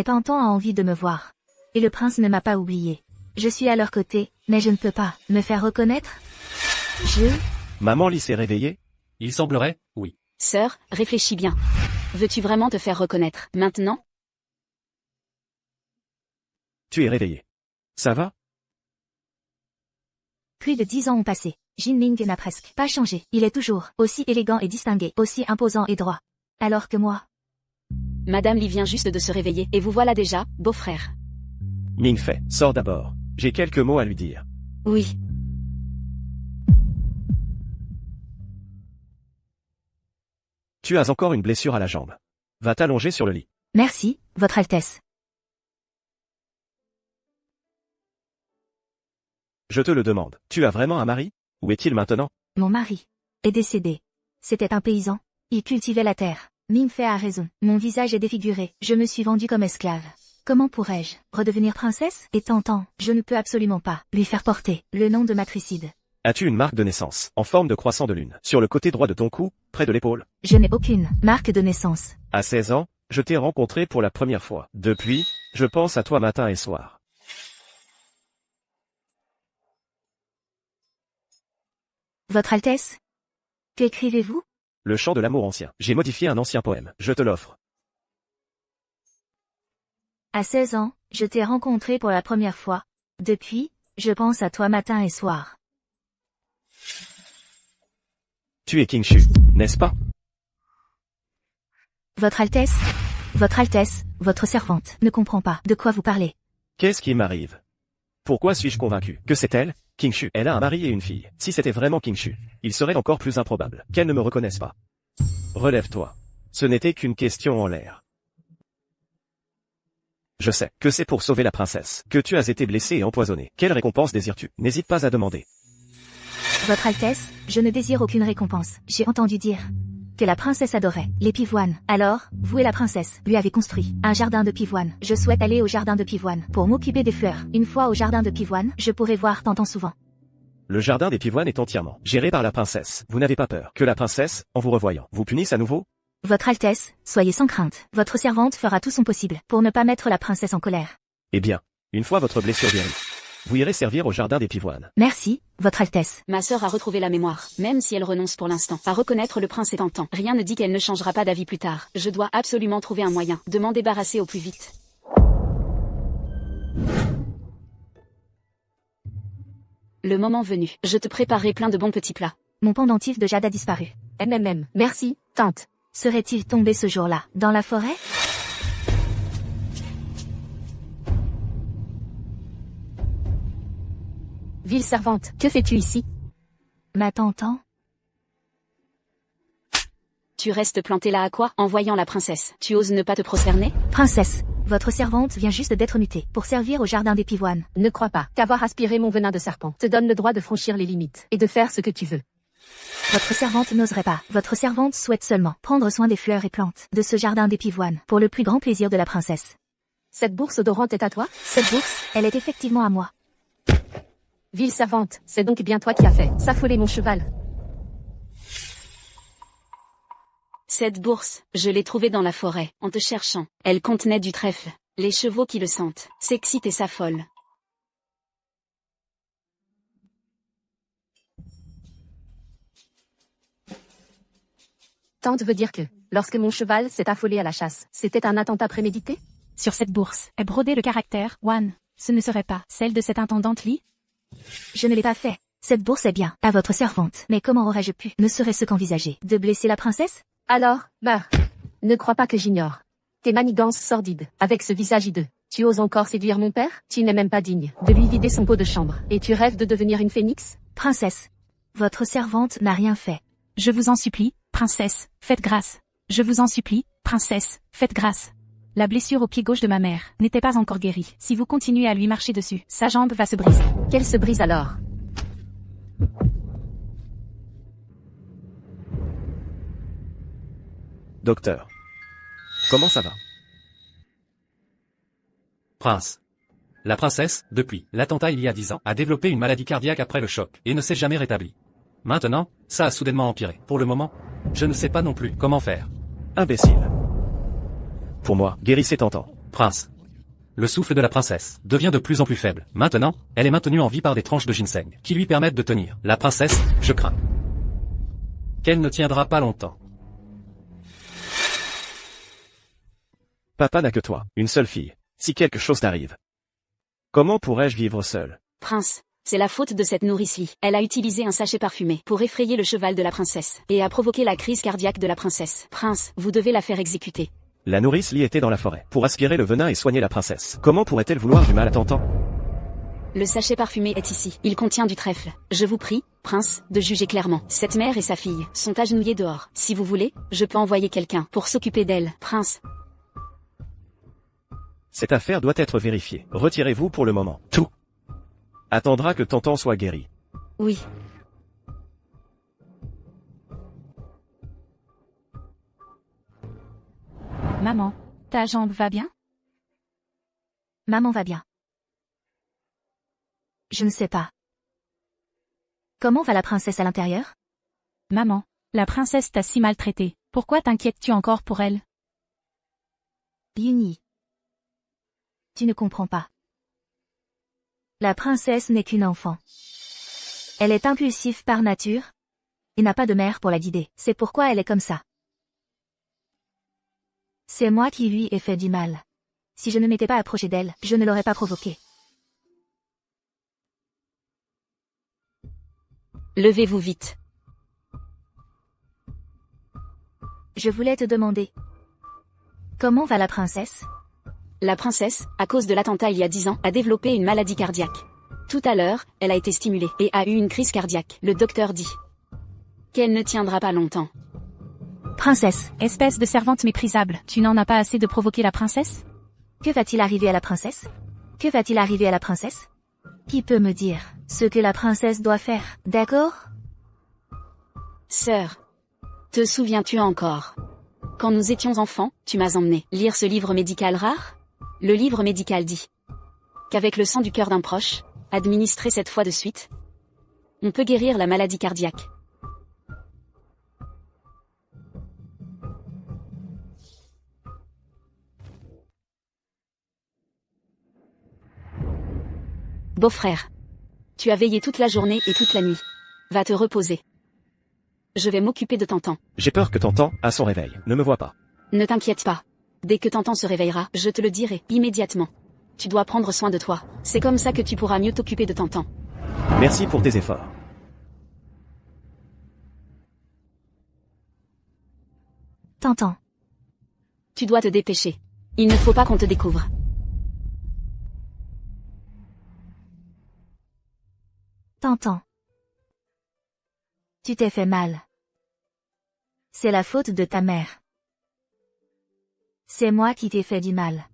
Tantan a envie de me voir. Et le prince ne m'a pas oublié. Je suis à leur côté, mais je ne peux pas me faire reconnaître. Maman Li s'est réveillée? Il semblerait, oui. Sœur, réfléchis bien. Veux-tu vraiment te faire reconnaître, maintenant? Tu es réveillée. Ça va? Plus de 10 ans ont passé. Jinming n'a presque pas changé. Il est toujours aussi élégant et distingué, aussi imposant et droit. Alors que moi... Madame Li vient juste de se réveiller, et vous voilà déjà, beau-frère. Mingfei, sors d'abord. J'ai quelques mots à lui dire. Oui. Tu as encore une blessure à la jambe. Va t'allonger sur le lit. Merci, Votre Altesse. Je te le demande. Tu as vraiment un mari? Où est-il maintenant? Mon mari est décédé. C'était un paysan. Il cultivait la terre. Mingfei a raison. Mon visage est défiguré. Je me suis vendue comme esclave. Comment pourrais-je redevenir princesse? Et tentant, je ne peux absolument pas lui faire porter le nom de matricide. As-tu une marque de naissance, en forme de croissant de lune, sur le côté droit de ton cou, près de l'épaule? Je n'ai aucune marque de naissance. À 16 ans, je t'ai rencontré pour la première fois. Depuis, je pense à toi matin et soir. Votre Altesse? Qu'écrivez-vous? Le chant de l'amour ancien. J'ai modifié un ancien poème. Je te l'offre. À 16 ans, je t'ai rencontré pour la première fois. Depuis, je pense à toi matin et soir. Tu es King Shu, n'est-ce pas? Votre Altesse, votre servante ne comprend pas de quoi vous parlez. Qu'est-ce qui m'arrive? Pourquoi suis-je convaincu que c'est elle, King Shu? Elle a un mari et une fille. Si c'était vraiment King Shu, il serait encore plus improbable qu'elle ne me reconnaisse pas. Relève-toi. Ce n'était qu'une question en l'air. Je sais que c'est pour sauver la princesse que tu as été blessé et empoisonné. Quelle récompense désires-tu? N'hésite pas à demander. Votre Altesse, je ne désire aucune récompense. J'ai entendu dire que la princesse adorait les pivoines. Alors, vous et la princesse lui avez construit un jardin de pivoines. Je souhaite aller au jardin de pivoines pour m'occuper des fleurs. Une fois au jardin de pivoines, je pourrai voir Tantan souvent. Le jardin des pivoines est entièrement géré par la princesse. Vous n'avez pas peur que la princesse, en vous revoyant, vous punisse à nouveau? Votre Altesse, soyez sans crainte. Votre servante fera tout son possible pour ne pas mettre la princesse en colère. Eh bien, une fois votre blessure guérie, vous irez servir au jardin des pivoines. Merci, Votre Altesse. Ma sœur a retrouvé la mémoire, même si elle renonce pour l'instant à reconnaître le prince est tentant. Rien ne dit qu'elle ne changera pas d'avis plus tard. Je dois absolument trouver un moyen de m'en débarrasser au plus vite. Le moment venu, je te préparerai plein de bons petits plats. Mon pendentif de jade a disparu. Merci, tante. Serait-il tombé ce jour-là, dans la forêt? Ville servante, que fais-tu ici? Ma Tantan? Tu restes planté là à quoi, en voyant la princesse? Tu oses ne pas te prosterner? Princesse, votre servante vient juste d'être mutée pour servir au jardin des pivoines. Ne crois pas qu'avoir aspiré mon venin de serpent te donne le droit de franchir les limites et de faire ce que tu veux. Votre servante n'oserait pas. Votre servante souhaite seulement prendre soin des fleurs et plantes de ce jardin des pivoines pour le plus grand plaisir de la princesse. Cette bourse odorante est à toi? Cette bourse, elle est effectivement à moi. Ville servante, c'est donc bien toi qui as fait s'affoler mon cheval. Cette bourse, je l'ai trouvée dans la forêt, en te cherchant. Elle contenait du trèfle. Les chevaux qui le sentent, s'excitent et s'affolent. Tante veut dire que, lorsque mon cheval s'est affolé à la chasse, c'était un attentat prémédité? Sur cette bourse est brodé le caractère, One. Ce ne serait pas celle de cette intendante Lee? Je ne l'ai pas fait. Cette bourse est bien, à votre servante. Mais comment aurais-je pu, ne serait-ce qu'envisager, de blesser la princesse? Alors, meurs. Ne crois pas que j'ignore tes manigances sordides, avec ce visage hideux. Tu oses encore séduire mon père? Tu n'es même pas digne de lui vider son pot de chambre. Et tu rêves de devenir une phénix? Princesse, votre servante n'a rien fait. Je vous en supplie, princesse, faites grâce. Je vous en supplie, princesse, faites grâce. La blessure au pied gauche de ma mère n'était pas encore guérie. Si vous continuez à lui marcher dessus, sa jambe va se briser. Qu'elle se brise alors. Docteur. Comment ça va? Prince. La princesse, depuis l'attentat il y a 10 ans, a développé une maladie cardiaque après le choc, et ne s'est jamais rétablie. Maintenant, ça a soudainement empiré. Pour le moment, je ne sais pas non plus comment faire. Imbécile. Pour moi, guérissez Tantan. Prince. Le souffle de la princesse devient de plus en plus faible. Maintenant, elle est maintenue en vie par des tranches de ginseng, qui lui permettent de tenir. La princesse, je crains qu'elle ne tiendra pas longtemps. Papa n'a que toi, une seule fille. Si quelque chose t'arrive, comment pourrais-je vivre seul? Prince, c'est la faute de cette nourrice Lee. Elle a utilisé un sachet parfumé pour effrayer le cheval de la princesse, et a provoqué la crise cardiaque de la princesse. Prince, vous devez la faire exécuter. La nourrice Lee était dans la forêt, pour aspirer le venin et soigner la princesse. Comment pourrait-elle vouloir du mal à Tantan? Le sachet parfumé est ici. Il contient du trèfle. Je vous prie, prince, de juger clairement. Cette mère et sa fille sont agenouillées dehors. Si vous voulez, je peux envoyer quelqu'un pour s'occuper d'elle. Prince. Cette affaire doit être vérifiée. Retirez-vous pour le moment. Tout attendra que Tantan soit guéri. Oui. Maman, ta jambe va bien? Maman va bien. Je ne sais pas. Comment va la princesse à l'intérieur? Maman, la princesse t'a si maltraité. Pourquoi t'inquiètes-tu encore pour elle? Yuni. Tu ne comprends pas. La princesse n'est qu'une enfant. Elle est impulsive par nature, et n'a pas de mère pour la guider. C'est pourquoi elle est comme ça. C'est moi qui lui ai fait du mal. Si je ne m'étais pas approché d'elle, je ne l'aurais pas provoquée. Levez-vous vite. Je voulais te demander. Comment va la princesse? La princesse, à cause de l'attentat il y a 10 ans, a développé une maladie cardiaque. Tout à l'heure, elle a été stimulée et a eu une crise cardiaque. Le docteur dit qu'elle ne tiendra pas longtemps. Princesse, Espèce de servante méprisable, tu n'en as pas assez de provoquer la princesse? que va-t-il arriver à la princesse? Que va-t-il arriver à la princesse? Qui peut me dire ce que la princesse doit faire, d'accord? Sœur, te souviens-tu encore? Quand nous étions enfants, tu m'as emmené lire ce livre médical rare? Le livre médical dit qu'avec le sang du cœur d'un proche, administré 7 fois de suite, on peut guérir la maladie cardiaque. Beau-frère, tu as veillé toute la journée et toute la nuit. Va te reposer. Je vais m'occuper de Tantan. J'ai peur que Tantan, à son réveil, ne me voie pas. Ne t'inquiète pas. Dès que Tantan se réveillera, je te le dirai, immédiatement. Tu dois prendre soin de toi. C'est comme ça que tu pourras mieux t'occuper de Tantan. Merci pour tes efforts. Tantan. Tu dois te dépêcher. Il ne faut pas qu'on te découvre. Tantan. Tu t'es fait mal. C'est la faute de ta mère. C'est moi qui t'ai fait du mal.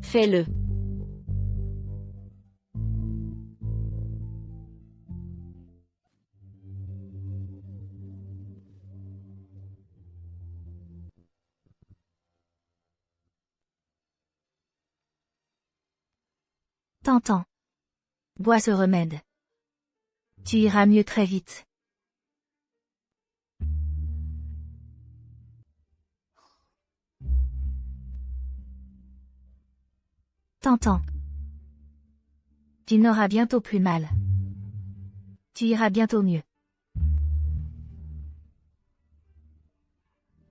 Fais-le. T'entends. Bois ce remède. Tu iras mieux très vite. T'entends. Tu n'auras bientôt plus mal. Tu iras bientôt mieux.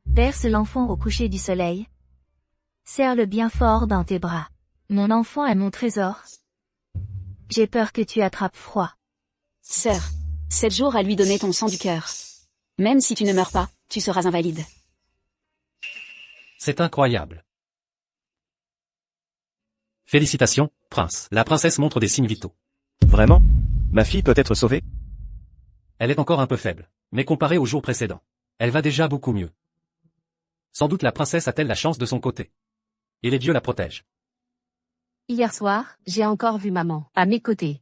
Berce l'enfant au coucher du soleil. Serre-le bien fort dans tes bras. Mon enfant est mon trésor. J'ai peur que tu attrapes froid. Sœur, 7 jours à lui donner ton sang du cœur. Même si tu ne meurs pas, tu seras invalide. C'est incroyable. Félicitations, prince. La princesse montre des signes vitaux. Vraiment? Ma fille peut être sauvée? Elle est encore un peu faible, mais comparée au jour précédent, elle va déjà beaucoup mieux. Sans doute la princesse a-t-elle la chance de son côté. Et les dieux la protègent. Hier soir, j'ai encore vu maman, à mes côtés.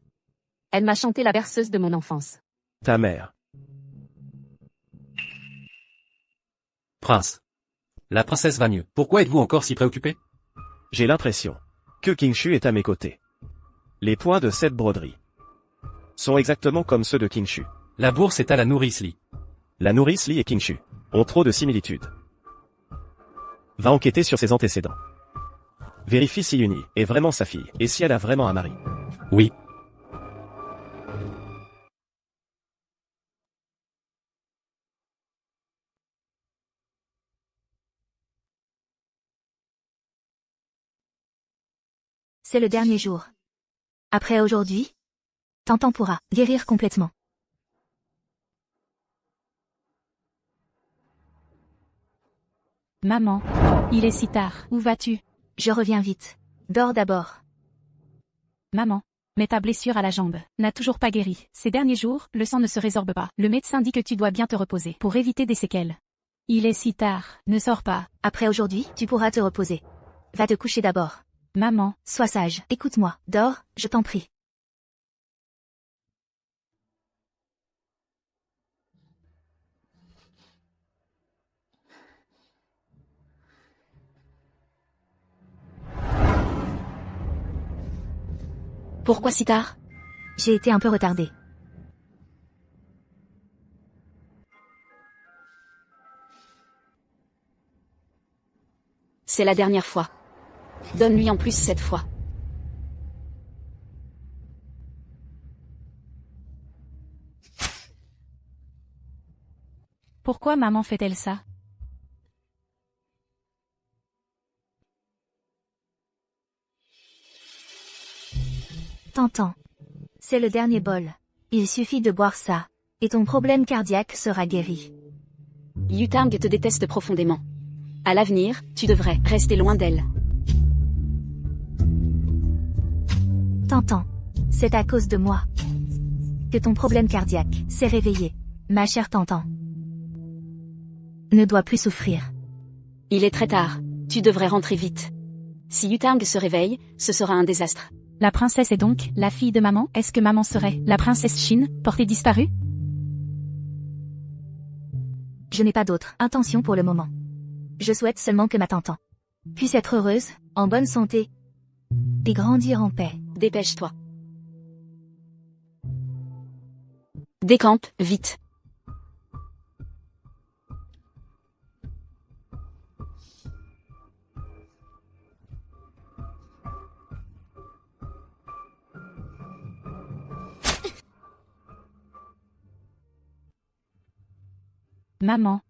Elle m'a chanté la berceuse de mon enfance. Ta mère. Prince. La princesse va mieux. Pourquoi êtes-vous encore si préoccupé? J'ai l'impression que King Shu est à mes côtés. Les points de cette broderie sont exactement comme ceux de King Shu. La bourse est à la nourrice Li. La nourrice Li et King Shu ont trop de similitudes. Va enquêter sur ses antécédents. Vérifie si Yuni est vraiment sa fille, et si elle a vraiment un mari. Oui. C'est le dernier jour. Après aujourd'hui, Tantan pourra guérir complètement. Maman, il est si tard. Où vas-tu? Je reviens vite. Dors d'abord. Maman, mais ta blessure à la jambe n'a toujours pas guéri. Ces derniers jours, le sang ne se résorbe pas. Le médecin dit que tu dois bien te reposer pour éviter des séquelles. Il est si tard. Ne sors pas. Après aujourd'hui, tu pourras te reposer. Va te coucher d'abord. Maman, Sois sage. Écoute-moi. Dors, je t'en prie. Pourquoi si tard? J'ai été un peu retardée. C'est la dernière fois. Donne-lui en plus cette fois. pourquoi maman fait-elle ça? T'entends. C'est le dernier bol. Il suffit de boire ça, et ton problème cardiaque sera guéri. Yutang te déteste profondément. À l'avenir, tu devrais rester loin d'elle. T'entends. C'est à cause de moi que ton problème cardiaque s'est réveillé. Ma chère Tantan ne doit plus souffrir. Il est très tard. Tu devrais rentrer vite. Si Yutang se réveille, ce sera un désastre. La princesse est donc la fille de maman? Est-ce que maman serait la princesse Shin, portée disparue? Je n'ai pas d'autre intention pour le moment. Je souhaite seulement que ma Tantan puisse être heureuse, en bonne santé, et grandir en paix. Dépêche-toi. Décampe, vite. Maman.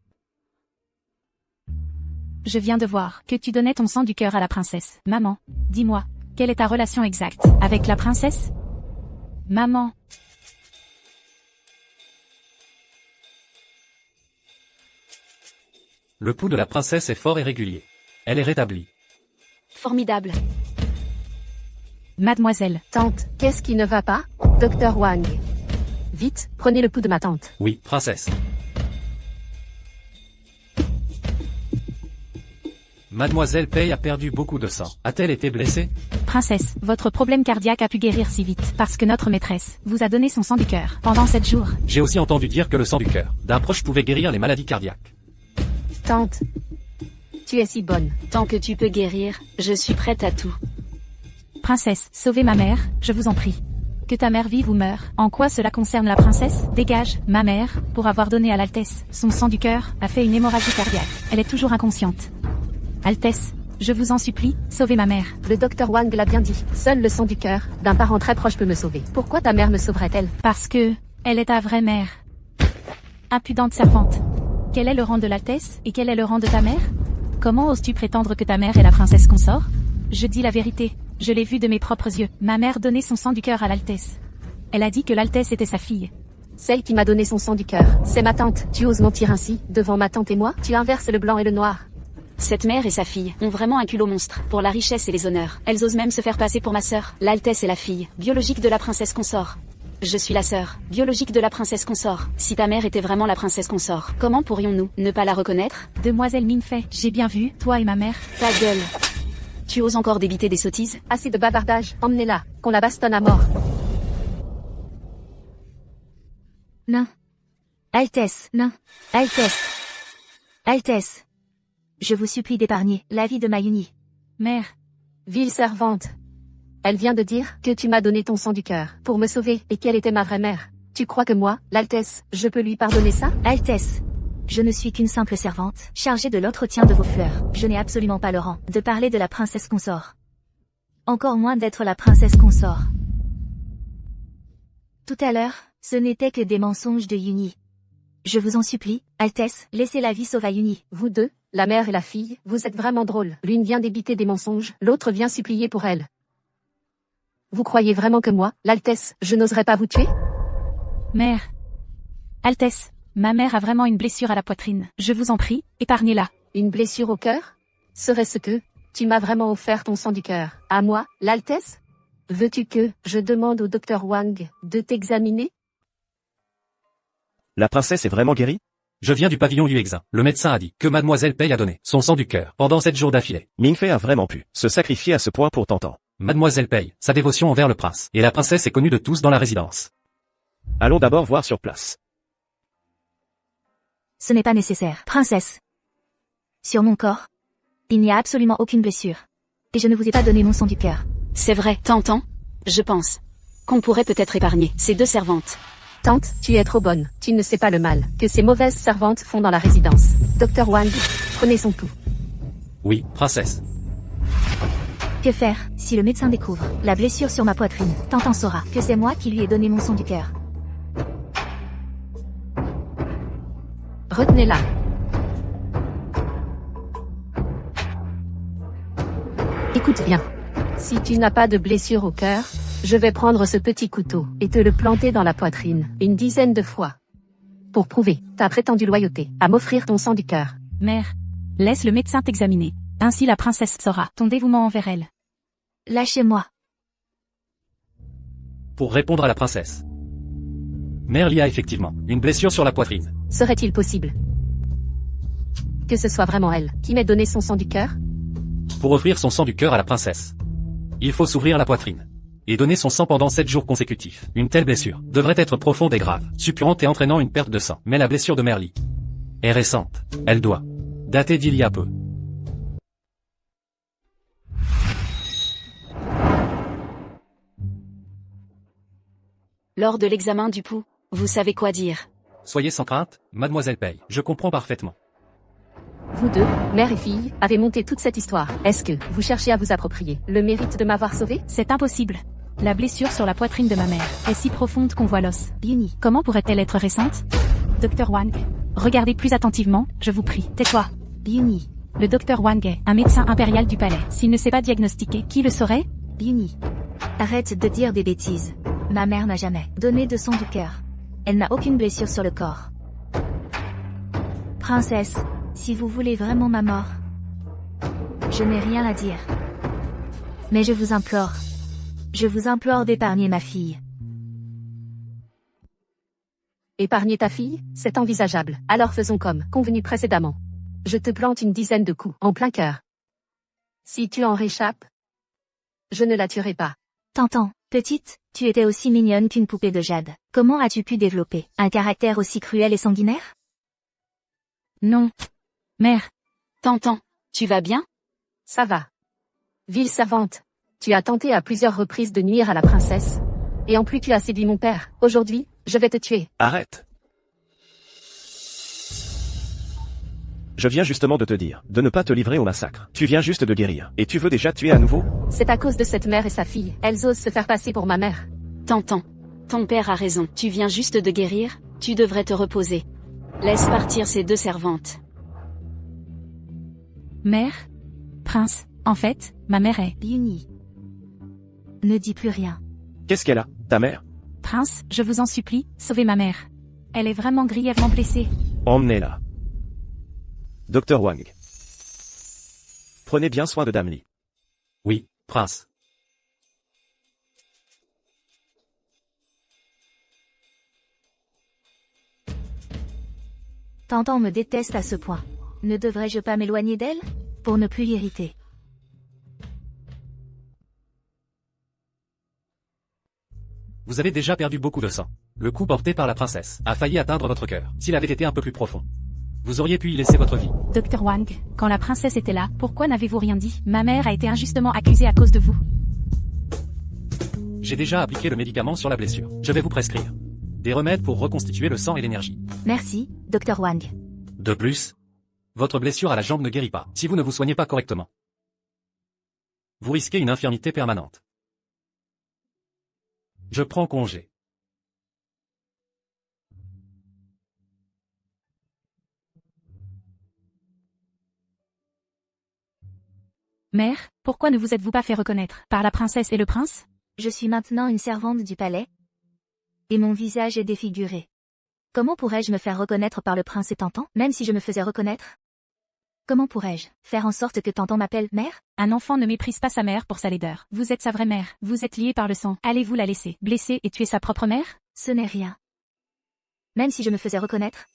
Je viens de voir que tu donnais ton sang du cœur à la princesse. Maman, dis-moi, quelle est ta relation exacte avec la princesse? Maman. Le pouls de la princesse est fort et régulier. Elle est rétablie. Formidable. Mademoiselle. Tante, qu'est-ce qui ne va pas? Docteur Wang. Vite, prenez le pouls de ma tante. Oui, princesse. Mademoiselle Pei a perdu beaucoup de sang. A-t-elle été blessée? Princesse, votre problème cardiaque a pu guérir si vite parce que notre maîtresse vous a donné son sang du cœur pendant 7 jours. J'ai aussi entendu dire que le sang du cœur d'un proche pouvait guérir les maladies cardiaques. Tante, tu es si bonne. Tant que tu peux guérir, je suis prête à tout. Princesse, sauvez ma mère, je vous en prie. Que ta mère vive ou meure. En quoi cela concerne la princesse? Dégage, ma mère, pour avoir donné à l'Altesse son sang du cœur, a fait une hémorragie cardiaque. Elle est toujours inconsciente. Altesse, je vous en supplie, sauvez ma mère. Le docteur Wang l'a bien dit. Seul le sang du cœur d'un parent très proche peut me sauver. Pourquoi ta mère me sauverait-elle? Parce que, elle est ta vraie mère. Impudente servante. Quel est le rang de l'Altesse, et quel est le rang de ta mère? Comment oses-tu prétendre que ta mère est la princesse consort? Je dis la vérité, je l'ai vue de mes propres yeux. Ma mère donnait son sang du cœur à l'Altesse. Elle a dit que l'Altesse était sa fille. Celle qui m'a donné son sang du cœur, c'est ma tante. Tu oses mentir ainsi, devant ma tante et moi? Tu inverses le blanc et le noir. Cette mère et sa fille ont vraiment un culot monstre, pour la richesse et les honneurs. Elles osent même se faire passer pour ma sœur. L'Altesse est la fille, biologique de la princesse consort. Je suis la sœur, biologique de la princesse consort. Si ta mère était vraiment la princesse consort, comment pourrions-nous ne pas la reconnaître? Demoiselle Minfei, j'ai bien vu, toi et ma mère. Ta gueule. Tu oses encore débiter des sottises? Assez de bavardage, emmenez-la, qu'on la bastonne à mort. Non. Altesse, non. Altesse. Altesse. Je vous supplie d'épargner la vie de ma Yuni. Mère. Ville servante. Elle vient de dire que tu m'as donné ton sang du cœur pour me sauver et qu'elle était ma vraie mère. Tu crois que moi, l'Altesse, je peux lui pardonner ça? Altesse. Je ne suis qu'une simple servante, chargée de l'entretien de vos fleurs. Je n'ai absolument pas le rang de parler de la princesse consort. Encore moins d'être la princesse consort. Tout à l'heure, ce n'était que des mensonges de Yuni. Je vous en supplie, Altesse, laissez la vie sauve à Yuni. Vous deux, la mère et la fille, vous êtes vraiment drôles. L'une vient débiter des mensonges, l'autre vient supplier pour elle. Vous croyez vraiment que moi, l'Altesse, je n'oserais pas vous tuer? Mère. Altesse, ma mère a vraiment une blessure à la poitrine. Je vous en prie, épargnez-la. Une blessure au cœur? Serait-ce que tu m'as vraiment offert ton sang du cœur? À moi, l'Altesse? Veux-tu que je demande au docteur Wang de t'examiner? La princesse est vraiment guérie? Je viens du pavillon Yuexin. Le médecin a dit que mademoiselle Pei a donné son sang du cœur pendant 7 jours d'affilée. Mingfei a vraiment pu se sacrifier à ce point pour Tantan. Mademoiselle Pei, sa dévotion envers le prince, et la princesse est connue de tous dans la résidence. Allons d'abord voir sur place. Ce n'est pas nécessaire, princesse. Sur mon corps, il n'y a absolument aucune blessure. Et je ne vous ai pas donné mon sang du cœur. C'est vrai, t'entends? Je pense qu'on pourrait peut-être épargner ces deux servantes. Tante, tu es trop bonne. Tu ne sais pas le mal que ces mauvaises servantes font dans la résidence. Docteur Wang, prenez son pouls. Oui, princesse. Que faire, si le médecin découvre la blessure sur ma poitrine? Tantan saura que c'est moi qui lui ai donné mon sang du cœur. Retenez-la. Écoute bien. Si tu n'as pas de blessure au cœur, je vais prendre ce petit couteau et te le planter dans la poitrine, une dizaine de fois. Pour prouver ta prétendue loyauté à m'offrir ton sang du cœur. Mère. Laisse le médecin t'examiner. Ainsi la princesse saura ton dévouement envers elle. Lâchez-moi. Pour répondre à la princesse. Merly a effectivement une blessure sur la poitrine. Serait-il possible que ce soit vraiment elle qui m'ait donné son sang du cœur? Pour offrir son sang du cœur à la princesse, il faut s'ouvrir la poitrine et donner son sang pendant 7 jours consécutifs. Une telle blessure devrait être profonde et grave, suppurante et entraînant une perte de sang. Mais la blessure de Merly est récente. Elle doit dater d'il y a peu. Lors de l'examen du pouls, vous savez quoi dire. Soyez sans crainte, mademoiselle Pei, je comprends parfaitement. Vous deux, mère et fille, avez monté toute cette histoire. Est-ce que vous cherchez à vous approprier le mérite de m'avoir sauvé? C'est impossible. La blessure sur la poitrine de ma mère est si profonde qu'on voit l'os. Yuni. Comment pourrait-elle être récente? Docteur Wang, regardez plus attentivement, je vous prie. Tais-toi. Yuni. Le docteur Wang est un médecin impérial du palais. S'il ne sait pas diagnostiquer, qui le saurait? Yuni. Arrête de dire des bêtises. Ma mère n'a jamais donné de sang du cœur. Elle n'a aucune blessure sur le corps. Princesse, si vous voulez vraiment ma mort, je n'ai rien à dire. Mais je vous implore d'épargner ma fille. Épargner ta fille, c'est envisageable. Alors faisons comme convenu précédemment. Je te plante une dizaine de coups en plein cœur. Si tu en réchappes, je ne la tuerai pas. Tantan, petite, tu étais aussi mignonne qu'une poupée de jade. Comment as-tu pu développer un caractère aussi cruel et sanguinaire? Non. Mère. T'entends? Tu vas bien? Ça va. Ville servante. Tu as tenté à plusieurs reprises de nuire à la princesse. Et en plus tu as séduit mon père. Aujourd'hui, je vais te tuer. Arrête. Je viens justement de te dire de ne pas te livrer au massacre. Tu viens juste de guérir. Et tu veux déjà tuer à nouveau? C'est à cause de cette mère et sa fille. Elles osent se faire passer pour ma mère. T'entends. Ton père a raison. Tu viens juste de guérir, tu devrais te reposer. Laisse partir ces deux servantes. Mère? Prince, en fait, ma mère est... Yuni. Ne dis plus rien. Qu'est-ce qu'elle a, ta mère? Prince, je vous en supplie, sauvez ma mère. Elle est vraiment grièvement blessée. Emmenez-la. Docteur Wang. Prenez bien soin de Dame Li. Oui, prince. Tantan me déteste à ce point. Ne devrais-je pas m'éloigner d'elle? Pour ne plus l'irriter. Vous avez déjà perdu beaucoup de sang. Le coup porté par la princesse a failli atteindre votre cœur. S'il avait été un peu plus profond, vous auriez pu y laisser votre vie. Docteur Wang, quand la princesse était là, pourquoi n'avez-vous rien dit? Ma mère a été injustement accusée à cause de vous. J'ai déjà appliqué le médicament sur la blessure. Je vais vous prescrire des remèdes pour reconstituer le sang et l'énergie. Merci, Docteur Wang. De plus, votre blessure à la jambe ne guérit pas si vous ne vous soignez pas correctement. Vous risquez une infirmité permanente. Je prends congé. Mère, pourquoi ne vous êtes-vous pas fait reconnaître par la princesse et le prince? Je suis maintenant une servante du palais. Et mon visage est défiguré. Comment pourrais-je me faire reconnaître par le prince et Tantan, même si je me faisais reconnaître? Comment pourrais-je faire en sorte que Tantan m'appelle mère? Un enfant ne méprise pas sa mère pour sa laideur. Vous êtes sa vraie mère. Vous êtes liés par le sang. Allez-vous la laisser blesser et tuer sa propre mère? Ce n'est rien. Même si je me faisais reconnaître,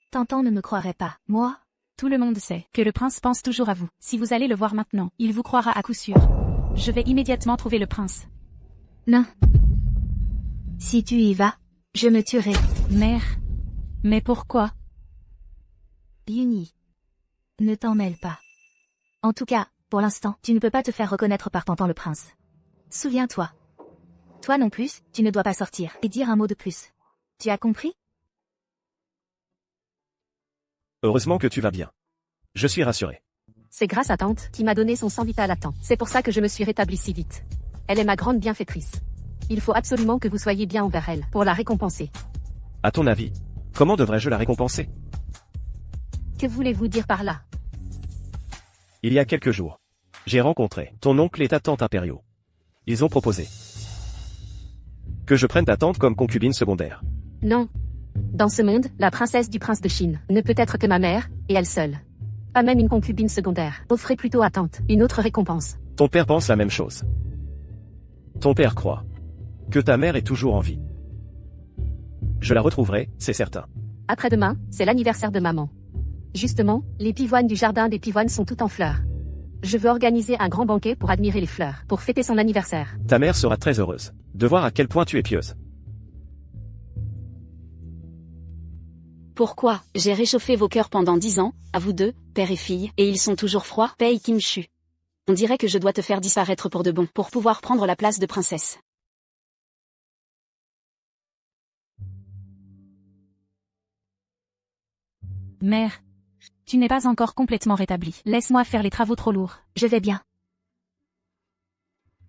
Tantan ne me croirait pas. Moi? Tout le monde sait que le prince pense toujours à vous. Si vous allez le voir maintenant, il vous croira à coup sûr. Je vais immédiatement trouver le prince. Non. Si tu y vas, je me tuerai. Mère. Mais pourquoi? Yuni. Ne t'en mêle pas. En tout cas, pour l'instant, tu ne peux pas te faire reconnaître par Tantan le prince. Souviens-toi. Toi non plus, tu ne dois pas sortir et dire un mot de plus. Tu as compris? Heureusement que tu vas bien. Je suis rassuré. C'est grâce à tante qui m'a donné son sang vital à temps. C'est pour ça que je me suis rétablie si vite. Elle est ma grande bienfaitrice. Il faut absolument que vous soyez bien envers elle, pour la récompenser. À ton avis, comment devrais-je la récompenser? Que voulez-vous dire par là? Il y a quelques jours, j'ai rencontré ton oncle et ta tante impériaux. Ils ont proposé que je prenne ta tante comme concubine secondaire. Non. Dans ce monde, la princesse du prince de Chine ne peut être que ma mère, et elle seule. Pas même une concubine secondaire. Offrez plutôt à tante une autre récompense. Ton père pense la même chose. Ton père croit que ta mère est toujours en vie. Je la retrouverai, c'est certain. Après-demain, c'est l'anniversaire de maman. Justement, les pivoines du jardin des pivoines sont toutes en fleurs. Je veux organiser un grand banquet pour admirer les fleurs, pour fêter son anniversaire. Ta mère sera très heureuse de voir à quel point tu es pieuse. Pourquoi? J'ai réchauffé vos cœurs pendant 10 ans, à vous deux, père et fille, et ils sont toujours froids, Pei Kimchu. On dirait que je dois te faire disparaître pour de bon, pour pouvoir prendre la place de princesse. Mère. Tu n'es pas encore complètement rétablie. Laisse-moi faire les travaux trop lourds. Je vais bien.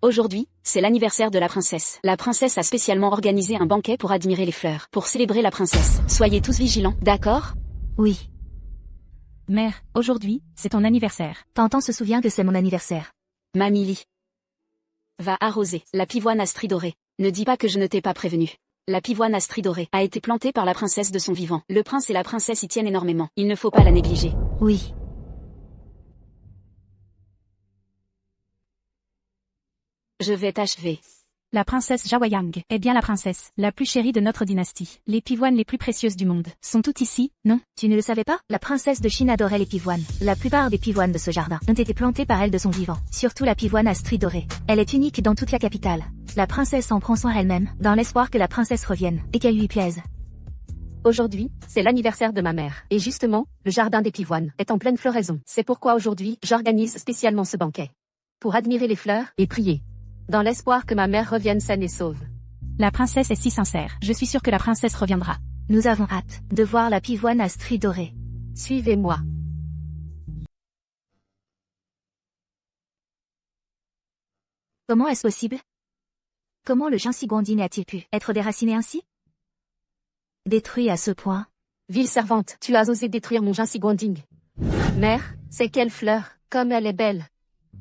Aujourd'hui, c'est l'anniversaire de la princesse. La princesse a spécialement organisé un banquet pour admirer les fleurs, pour célébrer la princesse. Soyez tous vigilants, d'accord? Oui. Mère, aujourd'hui, c'est ton anniversaire. Tantan se souvient que c'est mon anniversaire. Mamie. Va arroser la pivoine à stries dorées. Ne dis pas que je ne t'ai pas prévenu. La pivoine à stries dorées a été plantée par la princesse de son vivant. Le prince et la princesse y tiennent énormément. Il ne faut pas la négliger. Oui. Je vais t'achever. La princesse Jawayang est bien la princesse, la plus chérie de notre dynastie. Les pivoines les plus précieuses du monde sont toutes ici, non? Tu ne le savais pas? La princesse de Chine adorait les pivoines. La plupart des pivoines de ce jardin ont été plantées par elle de son vivant. Surtout la pivoine à stries dorées. Elle est unique dans toute la capitale. La princesse en prend soin elle-même, dans l'espoir que la princesse revienne, et qu'elle lui plaise. Aujourd'hui, c'est l'anniversaire de ma mère. Et justement, le jardin des pivoines est en pleine floraison. C'est pourquoi aujourd'hui, j'organise spécialement ce banquet. pour admirer les fleurs et prier, dans l'espoir que ma mère revienne saine et sauve. La princesse est si sincère. Je suis sûre que la princesse reviendra. Nous avons hâte de voir la pivoine à stries dorées. Suivez-moi. Comment est-ce possible? Comment le Jinsigondine a-t-il pu être déraciné ainsi? Détruit à ce point. Ville servante, tu as osé détruire mon Jinsigonding. Mère, c'est quelle fleur, comme elle est belle.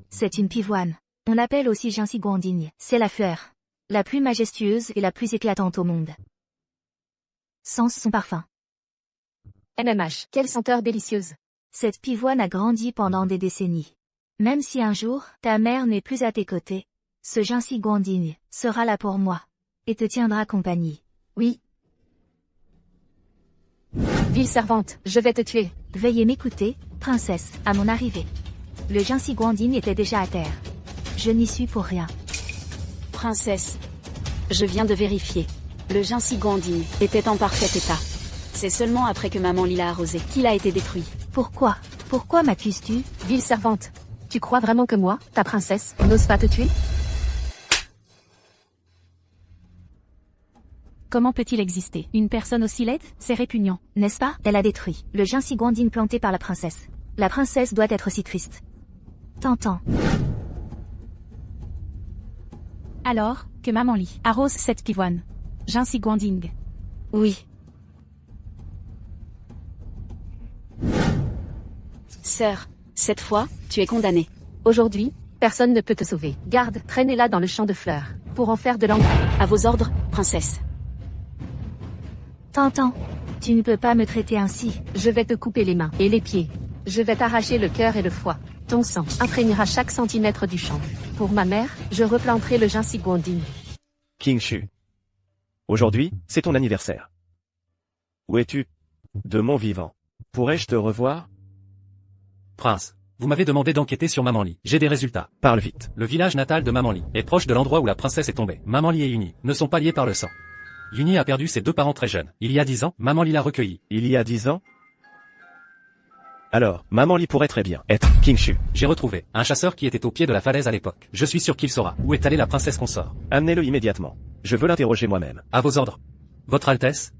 C'est une pivoine. On l'appelle aussi Jinsigondine. C'est la fleur la plus majestueuse et la plus éclatante au monde. Sens son parfum. MMH, quelle senteur délicieuse. Cette pivoine a grandi pendant des décennies. Même si un jour, ta mère n'est plus à tes côtés, ce Jinsigondine sera là pour moi et te tiendra compagnie. Oui. Ville servante, je vais te tuer. Veuillez m'écouter, princesse, à mon arrivée. Le Jinsigondine était déjà à terre. Je n'y suis pour rien. Princesse, je viens de vérifier. Le Jinsigondine était en parfait état. C'est seulement après que maman l'a arrosé qu'il a été détruit. Pourquoi? Pourquoi m'accuses-tu? Ville servante, tu crois vraiment que moi, ta princesse, n'ose pas te tuer? Comment peut-il exister? Une personne aussi laide? C'est répugnant. N'est-ce pas? Elle a détruit le Jinsigondine planté par la princesse. La princesse doit être si triste. T'entends? Alors, que maman lit arrose cette pivoine. Jinsigonding. Oui. Sœur, cette fois, tu es condamnée. Aujourd'hui, personne ne peut te sauver. Garde, traînez-la dans le champ de fleurs, pour en faire de l'engrais. À vos ordres, princesse. T'entends? Tu ne peux pas me traiter ainsi. Je vais te couper les mains et les pieds. Je vais t'arracher le cœur et le foie. Ton sang imprégnera chaque centimètre du champ. Pour ma mère, je replanterai le Jinsigondine. King Shu. Aujourd'hui, c'est ton anniversaire. Où es-tu? De mon vivant. Pourrais-je te revoir? Prince, vous m'avez demandé d'enquêter sur Maman Li. J'ai des résultats. Parle vite. Le village natal de Maman Li est proche de l'endroit où la princesse est tombée. Maman Li et Yuni ne sont pas liés par le sang. Yuni a perdu ses deux parents très jeunes. Il y a 10 ans, Maman Li l'a recueilli. Il y a 10 ans? Alors, Maman Li pourrait très bien être King Shu. J'ai retrouvé un chasseur qui était au pied de la falaise à l'époque. Je suis sûr qu'il saura où est allée la princesse consort. Amenez-le immédiatement. Je veux l'interroger moi-même. À vos ordres. Votre Altesse.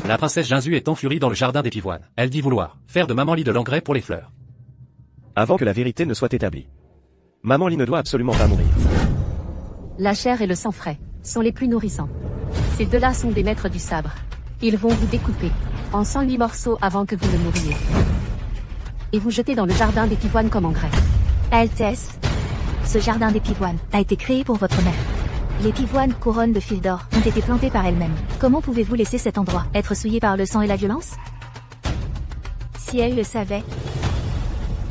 La princesse Jinzu est en furie dans le jardin des pivoines. Elle dit vouloir faire de Maman Li de l'engrais pour les fleurs. Avant que la vérité ne soit établie. Maman Li ne doit absolument pas mourir. La chair et le sang frais sont les plus nourrissants. Ces deux-là sont des maîtres du sabre. Ils vont vous découper en 108 morceaux avant que vous ne mouriez. Et vous jeter dans le jardin des pivoines comme engrais. Altesse, ce jardin des pivoines a été créé pour votre mère. Les pivoines couronnes de fil d'or ont été plantées par elles-mêmes. Comment pouvez-vous laisser cet endroit être souillé par le sang et la violence? Si elle le savait,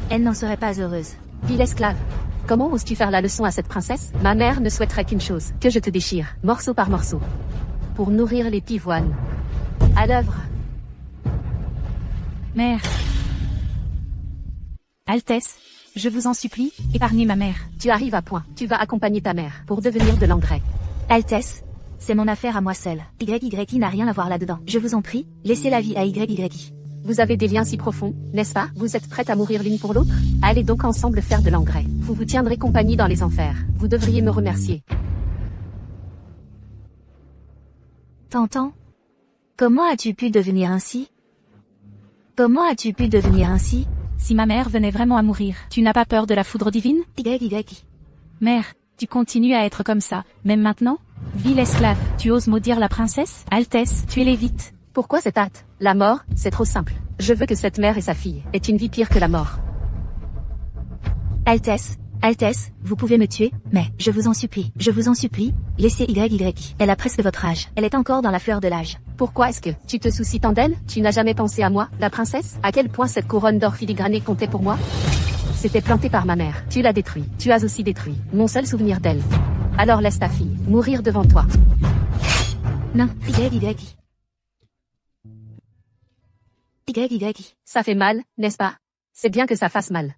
elle n'en serait pas heureuse. Ville esclave. Comment oses-tu faire la leçon à cette princesse? Ma mère ne souhaiterait qu'une chose, que je te déchire, morceau par morceau. Pour nourrir les pivoines. À l'œuvre. Mère. Altesse, je vous en supplie, épargnez ma mère. Tu arrives à point. Tu vas accompagner ta mère pour devenir de l'engrais. Altesse, c'est mon affaire à moi seule. YYI n'a rien à voir là-dedans. Je vous en prie, laissez la vie à YYI. Vous avez des liens si profonds, n'est-ce pas? Vous êtes prêtes à mourir l'une pour l'autre? Allez donc ensemble faire de l'engrais. Vous vous tiendrez compagnie dans les enfers. Vous devriez me remercier. T'entends? Comment as-tu pu devenir ainsi? Comment as-tu pu devenir ainsi? Si ma mère venait vraiment à mourir, tu n'as pas peur de la foudre divine? YYI. Mère, tu continues à être comme ça, même maintenant? Ville esclave, tu oses maudire la princesse? Altesse, tuez-les vite. Pourquoi cette hâte? La mort, c'est trop simple. Je veux que cette mère et sa fille aient une vie pire que la mort. Altesse, Altesse, vous pouvez me tuer, mais, je vous en supplie, laissez YYI. Elle a presque votre âge. Elle est encore dans la fleur de l'âge. Pourquoi est-ce que tu te soucies tant d'elle? Tu n'as jamais pensé à moi, la princesse? À quel point cette couronne d'or filigranée comptait pour moi? C'était planté par ma mère. Tu l'as détruit. Tu as aussi détruit mon seul souvenir d'elle. Alors laisse ta fille mourir devant toi. Non, YYI. YYI. Ça fait mal, n'est-ce pas? C'est bien que ça fasse mal.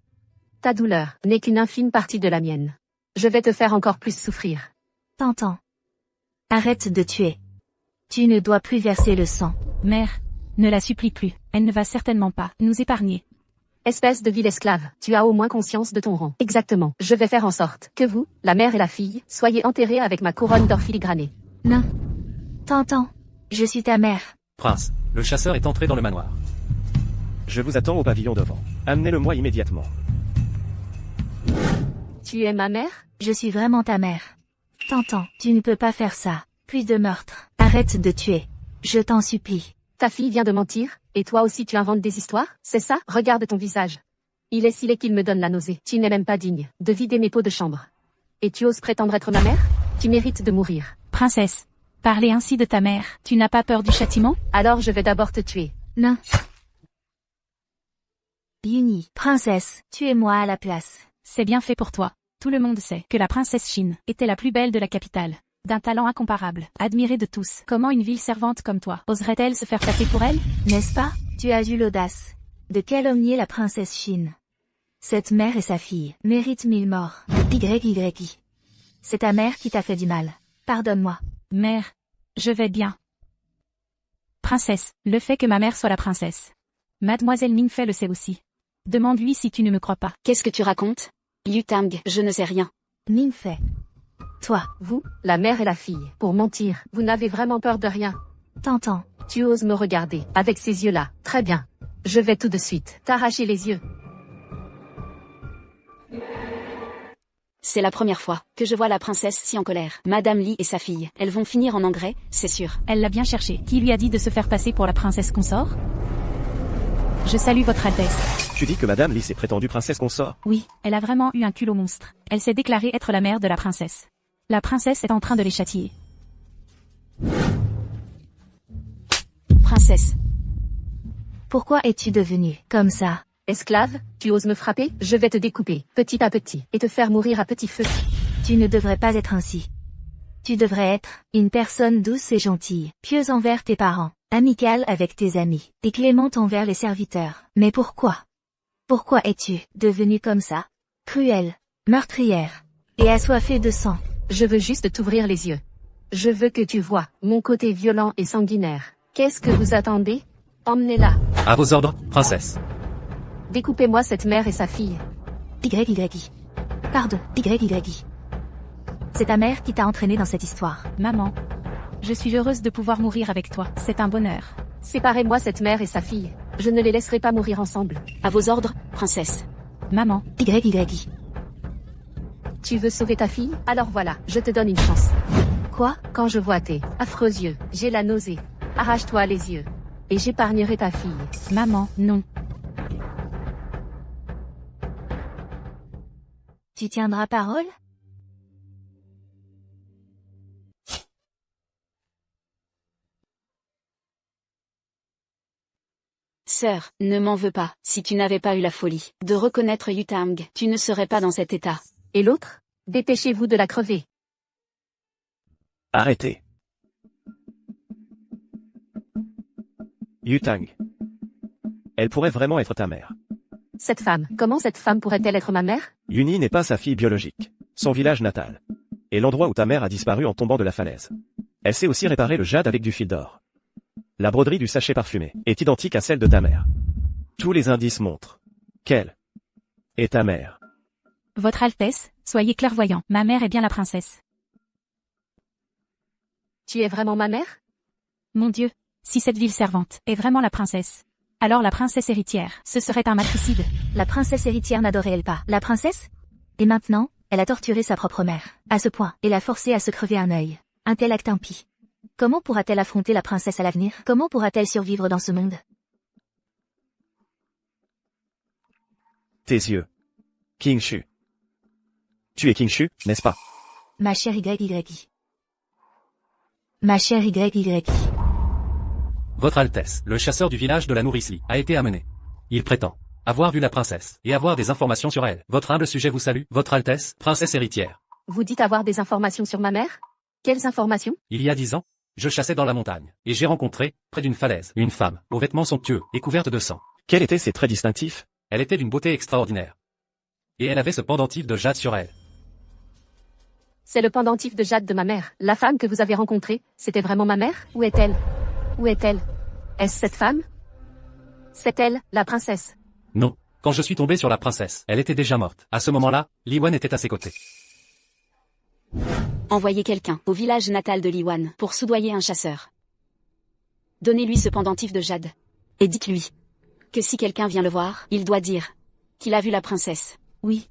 Ta douleur n'est qu'une infime partie de la mienne. Je vais te faire encore plus souffrir. T'entends? Arrête de tuer. Tu ne dois plus verser le sang. Mère, ne la supplie plus. Elle ne va certainement pas nous épargner. Espèce de ville esclave, tu as au moins conscience de ton rang. Exactement. Je vais faire en sorte que vous, la mère et la fille, soyez enterrés avec ma couronne d'or filigranée. Non. T'entends? Je suis ta mère. Prince, le chasseur est entré dans le manoir. Je vous attends au pavillon devant. Amenez-le-moi immédiatement. Tu es ma mère? Je suis vraiment ta mère. T'entends? Tu ne peux pas faire ça. Plus de meurtre. Arrête de tuer. Je t'en supplie. Ta fille vient de mentir, et toi aussi tu inventes des histoires, c'est ça? Regarde ton visage. Il est si laid qu'il me donne la nausée. Tu n'es même pas digne de vider mes pots de chambre. Et tu oses prétendre être ma mère? Tu mérites de mourir. Princesse, parler ainsi de ta mère, tu n'as pas peur du châtiment? Alors je vais d'abord te tuer. Non. Yuni, princesse, tuez-moi à la place. C'est bien fait pour toi. Tout le monde sait que la princesse Shin était la plus belle de la capitale. D'un talent incomparable, admirée de tous. Comment une ville servante comme toi oserait-elle se faire passer pour elle? N'est-ce pas? Tu as eu l'audace de calomnier la princesse Shin. Cette mère et sa fille méritent 1000 morts. YYI. C'est ta mère qui t'a fait du mal. Pardonne-moi. Mère, je vais bien. Princesse, le fait que ma mère soit la princesse. Mademoiselle Ningfei le sait aussi. Demande-lui si tu ne me crois pas. Qu'est-ce que tu racontes? Yutang, je ne sais rien. Ningfei. Toi, Vous, la mère et la fille, pour mentir, vous n'avez vraiment peur de rien. t'entends? Tu oses me regarder, avec ces yeux-là. Très bien. Je vais tout de suite t'arracher les yeux. C'est la première fois que je vois la princesse si en colère. Madame Li et sa fille, elles vont finir en engrais, c'est sûr. Elle l'a bien cherché. Qui lui a dit de se faire passer pour la princesse consort? Je salue votre Altesse. Tu dis que Madame Lee, est prétendue princesse consort? Oui, elle a vraiment eu un culot monstre. Elle s'est déclarée être la mère de la princesse. La princesse est en train de les châtier. Princesse, Pourquoi es-tu devenue comme ça? Esclave, tu oses me frapper? Je vais te découper, petit à petit, et te faire mourir à petit feu. Tu ne devrais pas être ainsi. Tu devrais être une personne douce et gentille, pieuse envers tes parents, amicale avec tes amis, et clémente envers les serviteurs. Mais pourquoi? Pourquoi es-tu devenue comme ça? Cruelle, meurtrière, et assoiffée de sang. Je veux juste t'ouvrir les yeux. Je veux que tu vois mon côté violent et sanguinaire. Qu'est-ce que vous attendez? Emmenez-la. À vos ordres, princesse. Découpez-moi cette mère et sa fille. YYI. Pardon, YYI. C'est ta mère qui t'a entraîné dans cette histoire. Maman, je suis heureuse de pouvoir mourir avec toi. C'est un bonheur. Séparez-moi cette mère et sa fille. Je ne les laisserai pas mourir ensemble. à vos ordres, princesse. Maman, YYI. Tu veux sauver ta fille? Alors voilà, je te donne une chance. Quoi? Quand je vois tes affreux yeux, j'ai la nausée. Arrache-toi les yeux. Et j'épargnerai ta fille. maman, non. Tu tiendras parole? Sœur, ne m'en veux pas. Si tu n'avais pas eu la folie de reconnaître Yutang, tu ne serais pas dans cet état. Et l'autre? Dépêchez-vous de la crever. Arrêtez. Yutang. Elle pourrait vraiment être ta mère. Cette femme, comment cette femme pourrait-elle être ma mère? Yuni n'est pas sa fille biologique. Son village natal. Et l'endroit où ta mère a disparu en tombant de la falaise. Elle sait aussi réparer le jade avec du fil d'or. La broderie du sachet parfumé est identique à celle de ta mère. Tous les indices montrent qu'elle est ta mère. Votre Altesse, soyez clairvoyant. Ma mère est bien la princesse. Tu es vraiment ma mère? Mon Dieu, si cette ville servante est vraiment la princesse, alors la princesse héritière, ce serait un matricide. La princesse héritière n'adorait-elle pas la princesse? Et maintenant, elle a torturé sa propre mère. À ce point, et l'a forcée à se crever un œil. Un tel acte impie. Comment pourra-t-elle affronter la princesse à l'avenir? Comment pourra-t-elle survivre dans ce monde? Tes yeux. King Shu. Tu es King Shu, n'est-ce pas? Ma chère YYI. Ma chère YYI. Votre Altesse, le chasseur du village de la Nourricerie, a été amené. Il prétend avoir vu la princesse et avoir des informations sur elle. Votre humble sujet vous salue, Votre Altesse, princesse héritière. Vous dites avoir des informations sur ma mère? Quelles informations? Il y a 10 ans, je chassais dans la montagne, et j'ai rencontré, près d'une falaise, une femme, aux vêtements somptueux et couverte de sang. Quels étaient ses traits distinctifs? Elle était d'une beauté extraordinaire. Et elle avait ce pendentif de jade sur elle. C'est le pendentif de jade de ma mère. La femme que vous avez rencontrée, c'était vraiment ma mère? Où est-elle? Où est-elle? Est-ce cette femme? C'est elle, la princesse? Non, Quand je suis tombé sur la princesse, elle était déjà morte. À ce moment-là, Li Wan était à ses côtés. Envoyez quelqu'un au village natal de Li Wan pour soudoyer un chasseur. Donnez-lui ce pendentif de jade. Et dites-lui que si quelqu'un vient le voir, il doit dire qu'il a vu la princesse. Oui.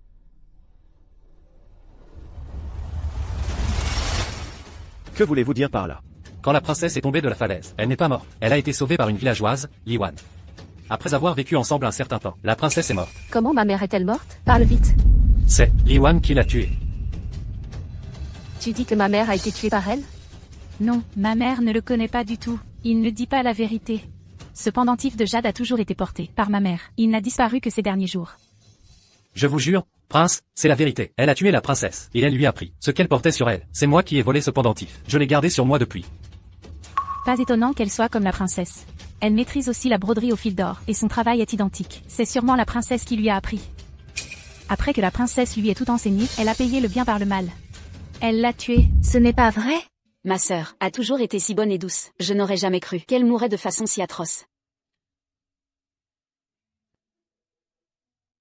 Que voulez-vous dire par là? Quand la princesse est tombée de la falaise, elle n'est pas morte. Elle a été sauvée par une villageoise, Li Wan. Après avoir vécu ensemble un certain temps, la princesse est morte. Comment ma mère est-elle morte? Parle vite. C'est Li Wan qui l'a tuée. Tu dis que ma mère a été tuée par elle? Non, ma mère ne le connaît pas du tout. Il ne dit pas la vérité. Ce pendentif de jade a toujours été porté par ma mère. Il n'a disparu que ces derniers jours. Je vous jure, prince, c'est la vérité. Elle a tué la princesse, et elle lui a pris ce qu'elle portait sur elle. C'est moi qui ai volé ce pendentif. Je l'ai gardé sur moi depuis. Pas étonnant qu'elle soit comme la princesse. Elle maîtrise aussi la broderie au fil d'or, et son travail est identique. C'est sûrement la princesse qui lui a appris. Après que la princesse lui ait tout enseigné, elle a payé le bien par le mal. Elle l'a tué. Ce n'est pas vrai? Ma sœur a toujours été si bonne et douce. Je n'aurais jamais cru qu'elle mourrait de façon si atroce.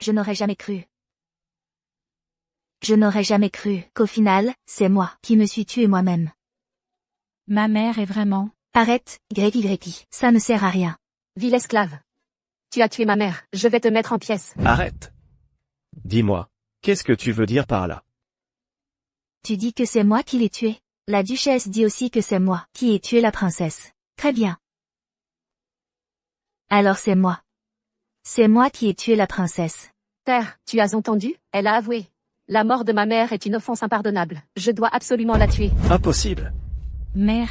Je n'aurais jamais cru. Je n'aurais jamais cru qu'au final, c'est moi qui me suis tué moi-même. Ma mère est vraiment... Arrête, Gregi. Ça ne sert à rien. Vil esclave. Tu as tué ma mère. Je vais te mettre en pièces. Arrête. Dis-moi, qu'est-ce que tu veux dire par là? Tu dis que c'est moi qui l'ai tué. La duchesse dit aussi que c'est moi qui ai tué la princesse. Très bien. Alors c'est moi. C'est moi qui ai tué la princesse. Père, tu as entendu? Elle a avoué. La mort de ma mère est une offense impardonnable. Je dois absolument la tuer. Impossible. Mère.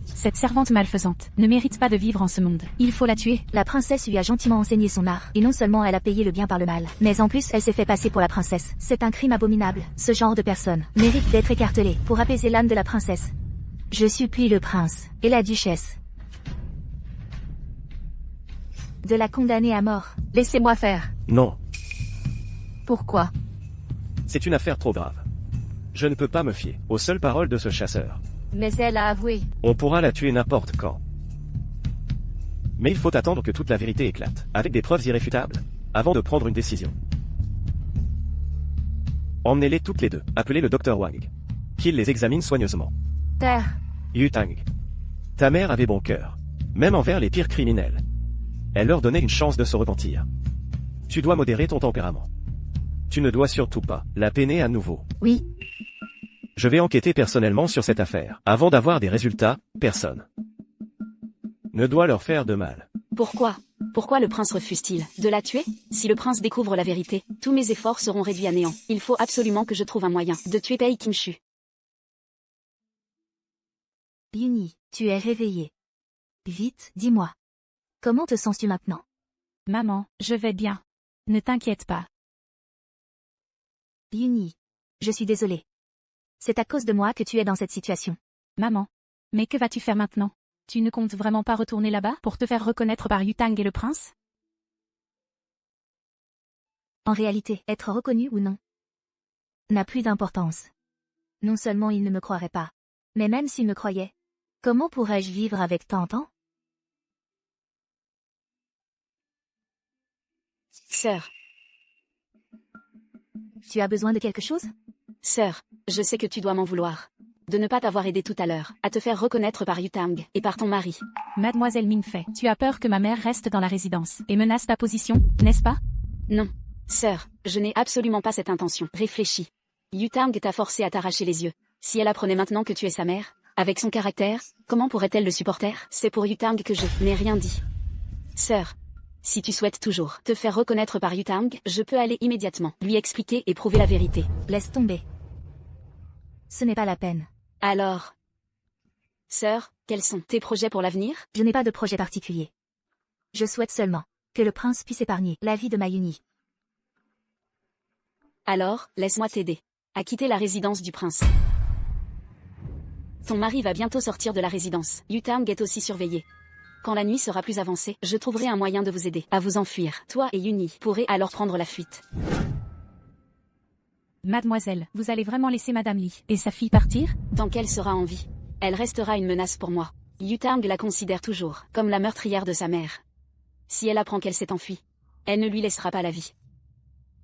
Cette servante malfaisante ne mérite pas de vivre en ce monde. Il faut la tuer. La princesse lui a gentiment enseigné son art, et non seulement elle a payé le bien par le mal, mais en plus elle s'est fait passer pour la princesse. C'est un crime abominable. Ce genre de personne mérite d'être écartelé pour apaiser l'âme de la princesse. Je supplie le prince et la duchesse de la condamner à mort. Laissez-moi faire. Non, Pourquoi? c'est une affaire trop grave. Je ne peux pas me fier aux seules paroles de ce chasseur. Mais elle a avoué. On pourra la tuer n'importe quand. Mais il faut attendre que toute la vérité éclate, avec des preuves irréfutables, avant de prendre une décision. Emmenez-les toutes les deux, appelez le docteur Wang. Qu'il les examine soigneusement. Père, Yu Tang. Ta mère avait bon cœur. Même envers les pires criminels. Elle leur donnait une chance de se repentir. Tu dois modérer ton tempérament. Tu ne dois surtout pas la peiner à nouveau. oui. Je vais enquêter personnellement sur cette affaire. Avant d'avoir des résultats, personne ne doit leur faire de mal. Pourquoi? Pourquoi le prince refuse-t-il de la tuer? Si le prince découvre la vérité, tous mes efforts seront réduits à néant. Il faut absolument que je trouve un moyen de tuer Pei Qingxu. Yuni, tu es réveillée. Vite, dis-moi. Comment te sens-tu maintenant? Maman, je vais bien. Ne t'inquiète pas. Yuni, je suis désolée. C'est à cause de moi que tu es dans cette situation. Maman. Mais que vas-tu faire maintenant? Tu ne comptes vraiment pas retourner là-bas pour te faire reconnaître par Yu Tang et le prince? En réalité, être reconnu ou non n'a plus d'importance. Non seulement il ne me croirait pas, mais même s'il me croyait, comment pourrais-je vivre avec tant? Sœur, Tu as besoin de quelque chose? sœur, je sais que tu dois m'en vouloir. De ne pas t'avoir aidé tout à l'heure, à te faire reconnaître par Yu Tang et par ton mari. Mademoiselle Mingfei, tu as peur que ma mère reste dans la résidence et menace ta position, n'est-ce pas? Non. Sœur, je n'ai absolument pas cette intention. Réfléchis. Yu Tang t'a forcé à t'arracher les yeux. Si elle apprenait maintenant que tu es sa mère, avec son caractère, comment pourrait-elle le supporter? C'est pour Yu Tang que je n'ai rien dit. Sœur, si tu souhaites toujours te faire reconnaître par Yu Tang, je peux aller immédiatement lui expliquer et prouver la vérité. Laisse tomber. Ce n'est pas la peine. Alors, sœur, quels sont tes projets pour l'avenir? Je n'ai pas de projet particulier. Je souhaite seulement que le prince puisse épargner la vie de ma Yuni. Alors, laisse-moi t'aider à quitter la résidence du prince. Ton mari va bientôt sortir de la résidence. Yu Tang est aussi surveillé. Quand la nuit sera plus avancée, je trouverai un moyen de vous aider à vous enfuir. Toi et Yuni pourrez alors prendre la fuite. Mademoiselle, vous allez vraiment laisser Madame Li et sa fille partir? Tant qu'elle sera en vie, elle restera une menace pour moi. Yu Tang la considère toujours comme la meurtrière de sa mère. Si elle apprend qu'elle s'est enfuie, elle ne lui laissera pas la vie.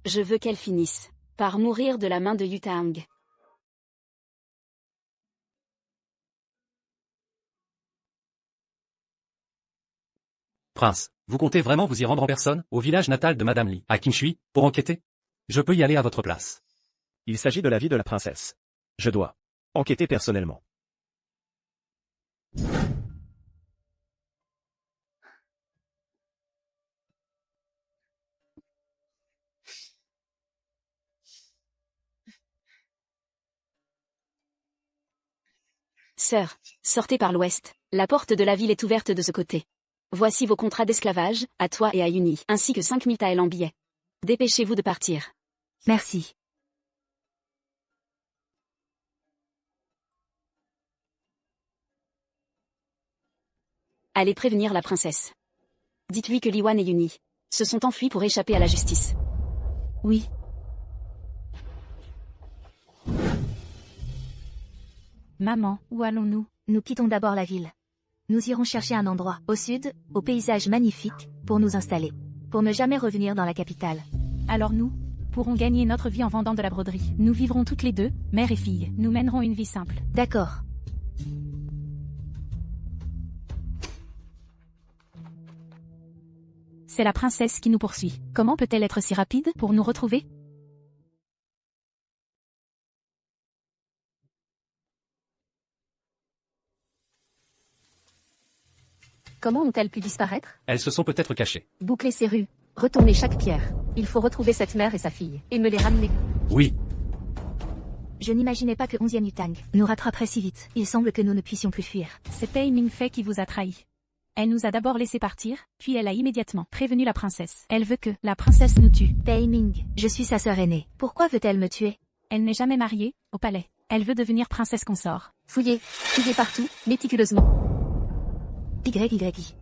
Je veux qu'elle finisse par mourir de la main de Yutang. Prince, vous comptez vraiment vous y rendre en personne, au village natal de Madame Li, à Qinshui, pour enquêter? Je peux y aller à votre place. Il s'agit de la vie de la princesse. Je dois enquêter personnellement. Sœur, sortez par l'ouest. La porte de la ville est ouverte de ce côté. Voici vos contrats d'esclavage, à toi et à Yuni, ainsi que 5000 taels en billets. Dépêchez-vous de partir. Merci. Allez prévenir la princesse. Dites-lui que Liwan et Yuni se sont enfuis pour échapper à la justice. Oui. Maman, où allons-nous? Nous quittons d'abord la ville. Nous irons chercher un endroit, au sud, au paysage magnifique, pour nous installer. Pour ne jamais revenir dans la capitale. Alors nous pourrons gagner notre vie en vendant de la broderie. Nous vivrons toutes les deux, mère et fille. Nous mènerons une vie simple. D'accord. C'est la princesse qui nous poursuit. Comment peut-elle être si rapide pour nous retrouver? Comment ont-elles pu disparaître? Elles se sont peut-être cachées. Boucler ces rues, retourner chaque pierre. Il faut retrouver cette mère et sa fille, et me les ramener. Oui. Je n'imaginais pas que 11e Yutang nous rattraperait si vite. Il semble que nous ne puissions plus fuir. C'est Pei Mingfei qui vous a trahis. Elle nous a d'abord laissé partir, puis elle a immédiatement prévenu la princesse. Elle veut que la princesse nous tue. Pei Ming, je suis sa sœur aînée. Pourquoi veut-elle me tuer? Elle n'est jamais mariée, au palais. Elle veut devenir princesse consort. Fouillez partout, méticuleusement. YYI.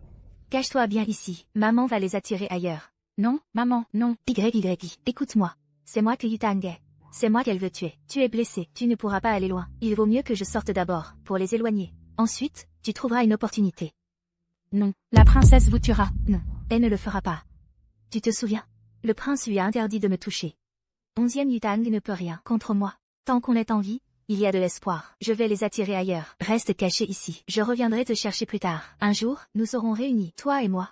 Cache-toi bien ici. Maman va les attirer ailleurs. Non, maman, non. YYI. Écoute-moi. C'est moi que Yutang est. C'est moi qu'elle veut tuer. Tu es blessé. Tu ne pourras pas aller loin. Il vaut mieux que je sorte d'abord, pour les éloigner. Ensuite, tu trouveras une opportunité. Non, la princesse vous tuera. Non, elle ne le fera pas. Tu te souviens? Le prince lui a interdit de me toucher. 11e Yutang ne peut rien contre moi. Tant qu'on est en vie, il y a de l'espoir. Je vais les attirer ailleurs. Reste caché ici. Je reviendrai te chercher plus tard. Un jour, nous serons réunis, toi et moi.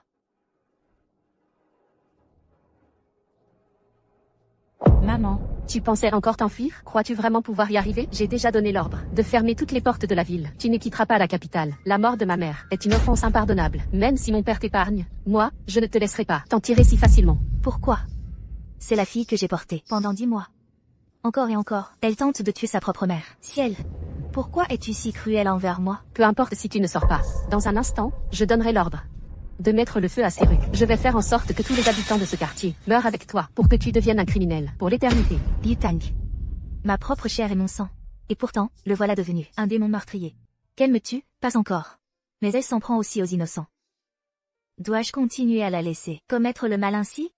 Maman. Tu pensais encore t'enfuir? Crois-tu vraiment pouvoir y arriver? J'ai déjà donné l'ordre de fermer toutes les portes de la ville. Tu ne quitteras pas la capitale. La mort de ma mère est une offense impardonnable. Même si mon père t'épargne, moi, je ne te laisserai pas t'en tirer si facilement. Pourquoi? C'est la fille que j'ai portée pendant 10 mois. Encore et encore, elle tente de tuer sa propre mère. Ciel, pourquoi es-tu si cruel envers moi? Peu importe si tu ne sors pas. Dans un instant, je donnerai l'ordre de mettre le feu à ces rues. Je vais faire en sorte que tous les habitants de ce quartier meurent avec toi pour que tu deviennes un criminel pour l'éternité. Yutang. Ma propre chair et mon sang. Et pourtant, le voilà devenu un démon meurtrier. Qu'elle me tue? Pas encore. Mais elle s'en prend aussi aux innocents. Dois-je continuer à la laisser commettre le mal ainsi?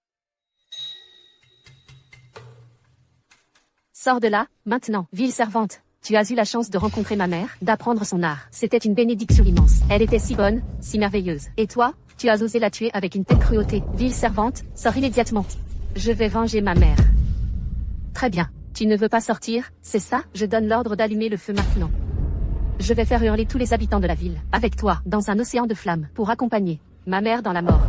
Sors de là, maintenant, ville servante. Tu as eu la chance de rencontrer ma mère, d'apprendre son art. C'était une bénédiction immense. Elle était si bonne, si merveilleuse. Et toi, tu as osé la tuer avec une telle cruauté. Ville servante, sors immédiatement. Je vais venger ma mère. Très bien. Tu ne veux pas sortir, c'est ça? Je donne l'ordre d'allumer le feu maintenant. Je vais faire hurler tous les habitants de la ville, avec toi, dans un océan de flammes, pour accompagner ma mère dans la mort.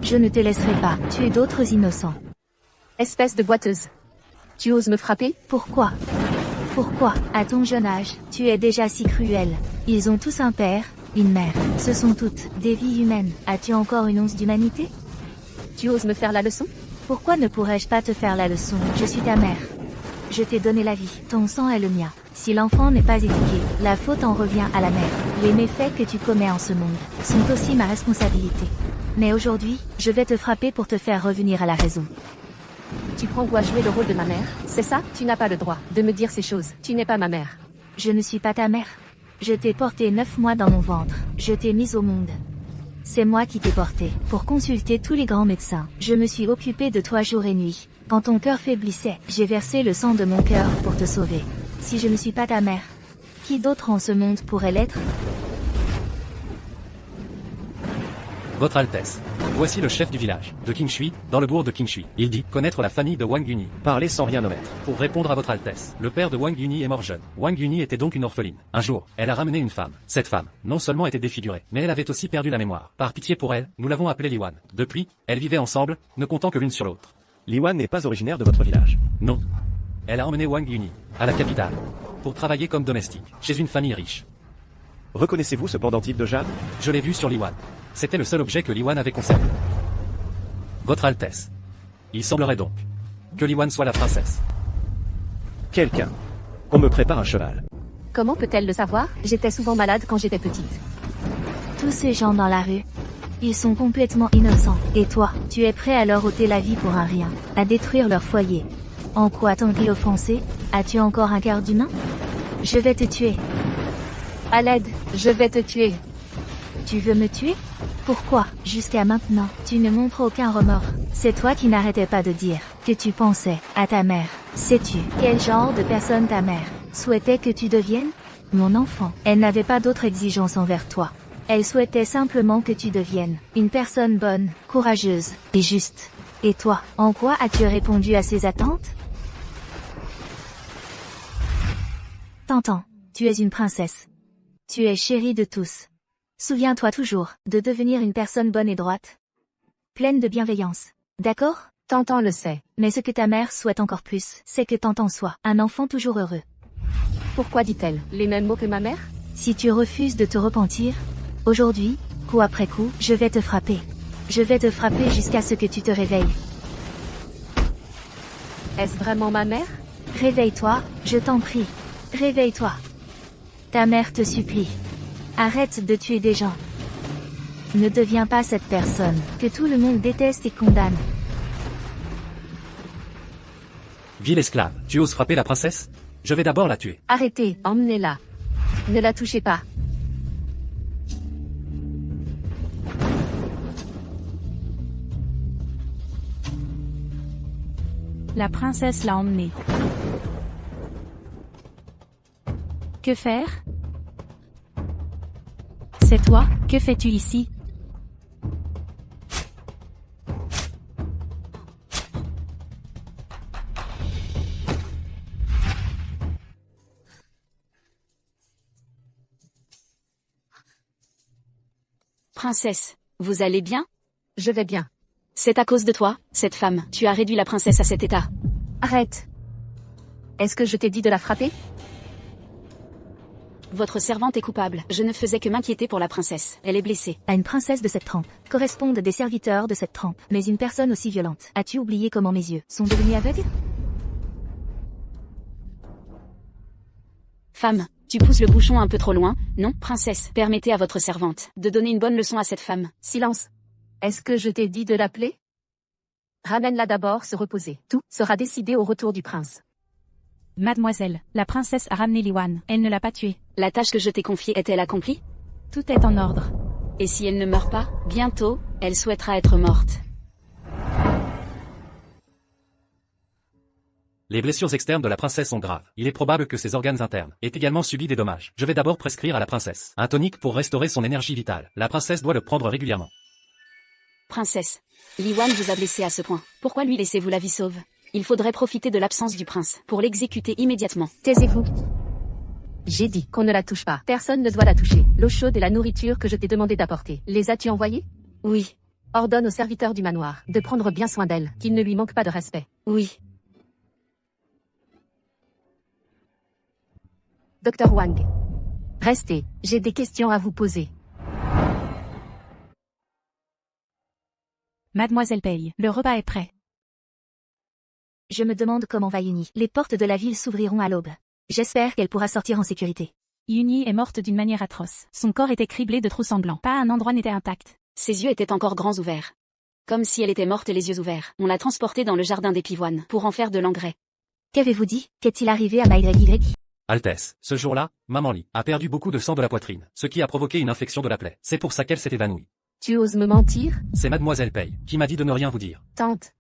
Je ne te laisserai pas tuer d'autres innocents. Espèce de boiteuse. Tu oses me frapper? Pourquoi? Pourquoi, à ton jeune âge, tu es déjà si cruel? Ils ont tous un père, une mère. Ce sont toutes des vies humaines. As-tu encore une once d'humanité? Tu oses me faire la leçon? Pourquoi ne pourrais-je pas te faire la leçon? Je suis ta mère. Je t'ai donné la vie. Ton sang est le mien. Si l'enfant n'est pas éduqué, la faute en revient à la mère. Les méfaits que tu commets en ce monde sont aussi ma responsabilité. Mais aujourd'hui, je vais te frapper pour te faire revenir à la raison. Tu prends goût à jouer le rôle de ma mère, c'est ça? Tu n'as pas le droit de me dire ces choses. Tu n'es pas ma mère. Je ne suis pas ta mère. Je t'ai porté 9 mois dans mon ventre. Je t'ai mise au monde. C'est moi qui t'ai porté, pour consulter tous les grands médecins. Je me suis occupée de toi jour et nuit. Quand ton cœur faiblissait, j'ai versé le sang de mon cœur pour te sauver. Si je ne suis pas ta mère, qui d'autre en ce monde pourrait l'être? Votre Altesse. Voici le chef du village, de Qingshui, dans le bourg de Qingshui. Il dit connaître la famille de Wang Yunyi. Parlez sans rien omettre. Pour répondre à votre Altesse, le père de Wang Yunyi est mort jeune. Wang Yunyi était donc une orpheline. Un jour, elle a ramené une femme. Cette femme, non seulement était défigurée, mais elle avait aussi perdu la mémoire. Par pitié pour elle, nous l'avons appelée Liwan. Depuis, elles vivaient ensemble, ne comptant que l'une sur l'autre. Liwan n'est pas originaire de votre village. Non. Elle a emmené Wang Yunyi, à la capitale, pour travailler comme domestique, chez une famille riche. Reconnaissez-vous ce pendentif de jade? Je l'ai vu sur Liwan. C'était le seul objet que Liwan avait conservé. Votre Altesse. Il semblerait donc que Liwan soit la princesse. Quelqu'un. On me prépare un cheval. Comment peut-elle le savoir? J'étais souvent malade quand j'étais petite. Tous ces gens dans la rue, ils sont complètement innocents. Et toi, tu es prêt à leur ôter la vie pour un rien, à détruire leur foyer. En quoi t'ont-ils offensé? As-tu encore un cœur d'humain? Je vais te tuer. À l'aide, je vais te tuer. Tu veux me tuer? Pourquoi, jusqu'à maintenant, tu ne montres aucun remords? C'est toi qui n'arrêtais pas de dire que tu pensais à ta mère. Sais-tu quel genre de personne ta mère souhaitait que tu deviennes? Mon enfant, elle n'avait pas d'autre exigence envers toi. Elle souhaitait simplement que tu deviennes une personne bonne, courageuse et juste. Et toi, en quoi as-tu répondu à ses attentes? T'entends, tu es une princesse. Tu es chérie de tous. Souviens-toi toujours de devenir une personne bonne et droite. Pleine de bienveillance. D'accord? Tantan le sait. Mais ce que ta mère souhaite encore plus, c'est que Tantan soit un enfant toujours heureux. Pourquoi dit-elle les mêmes mots que ma mère? Si tu refuses de te repentir, aujourd'hui, coup après coup, je vais te frapper. Je vais te frapper jusqu'à ce que tu te réveilles. Est-ce vraiment ma mère? Réveille-toi, je t'en prie. Réveille-toi. Ta mère te supplie. Arrête de tuer des gens. Ne deviens pas cette personne que tout le monde déteste et condamne. Ville esclave, tu oses frapper la princesse? Je vais d'abord la tuer. Arrêtez, emmenez-la. Ne la touchez pas. La princesse l'a emmené. Que faire? C'est toi, que fais-tu ici? Princesse, vous allez bien? Je vais bien. C'est à cause de toi, cette femme. Tu as réduit la princesse à cet état. Arrête. Est-ce que je t'ai dit de la frapper? Votre servante est coupable. Je ne faisais que m'inquiéter pour la princesse. Elle est blessée. À une princesse de cette trempe, correspondent des serviteurs de cette trempe. Mais une personne aussi violente. As-tu oublié comment mes yeux sont devenus aveugles? Femme, tu pousses le bouchon un peu trop loin, non? Princesse, permettez à votre servante de donner une bonne leçon à cette femme. Silence. Est-ce que je t'ai dit de l'appeler? Ramène-la d'abord se reposer. Tout sera décidé au retour du prince. Mademoiselle, la princesse a ramené Liwan. Elle ne l'a pas tuée. La tâche que je t'ai confiée est-elle accomplie? Tout est en ordre. Et si elle ne meurt pas, bientôt, elle souhaitera être morte. Les blessures externes de la princesse sont graves. Il est probable que ses organes internes aient également subi des dommages. Je vais d'abord prescrire à la princesse un tonique pour restaurer son énergie vitale. La princesse doit le prendre régulièrement. Princesse, Liwan vous a blessé à ce point. Pourquoi lui laissez-vous la vie sauve? Il faudrait profiter de l'absence du prince pour l'exécuter immédiatement. Taisez-vous. J'ai dit qu'on ne la touche pas. Personne ne doit la toucher. L'eau chaude et la nourriture que je t'ai demandé d'apporter. Les as-tu envoyées? Oui. Ordonne aux serviteurs du manoir de prendre bien soin d'elle, qu'il ne lui manque pas de respect. Oui. Docteur Wang. Restez, j'ai des questions à vous poser. Mademoiselle Pei, le repas est prêt. Je me demande comment va Yuni. Les portes de la ville s'ouvriront à l'aube. J'espère qu'elle pourra sortir en sécurité. Yuni est morte d'une manière atroce. Son corps était criblé de trous sanglants. Pas un endroit n'était intact. Ses yeux étaient encore grands ouverts. Comme si elle était morte les yeux ouverts. On l'a transportée dans le jardin des pivoines pour en faire de l'engrais. Qu'avez-vous dit? Qu'est-il arrivé à MY? Altesse, ce jour-là, Maman Li a perdu beaucoup de sang de la poitrine, ce qui a provoqué une infection de la plaie. C'est pour ça qu'elle s'est évanouie. Tu oses me mentir? C'est Mademoiselle Pei qui m'a dit de ne rien vous dire. Tante.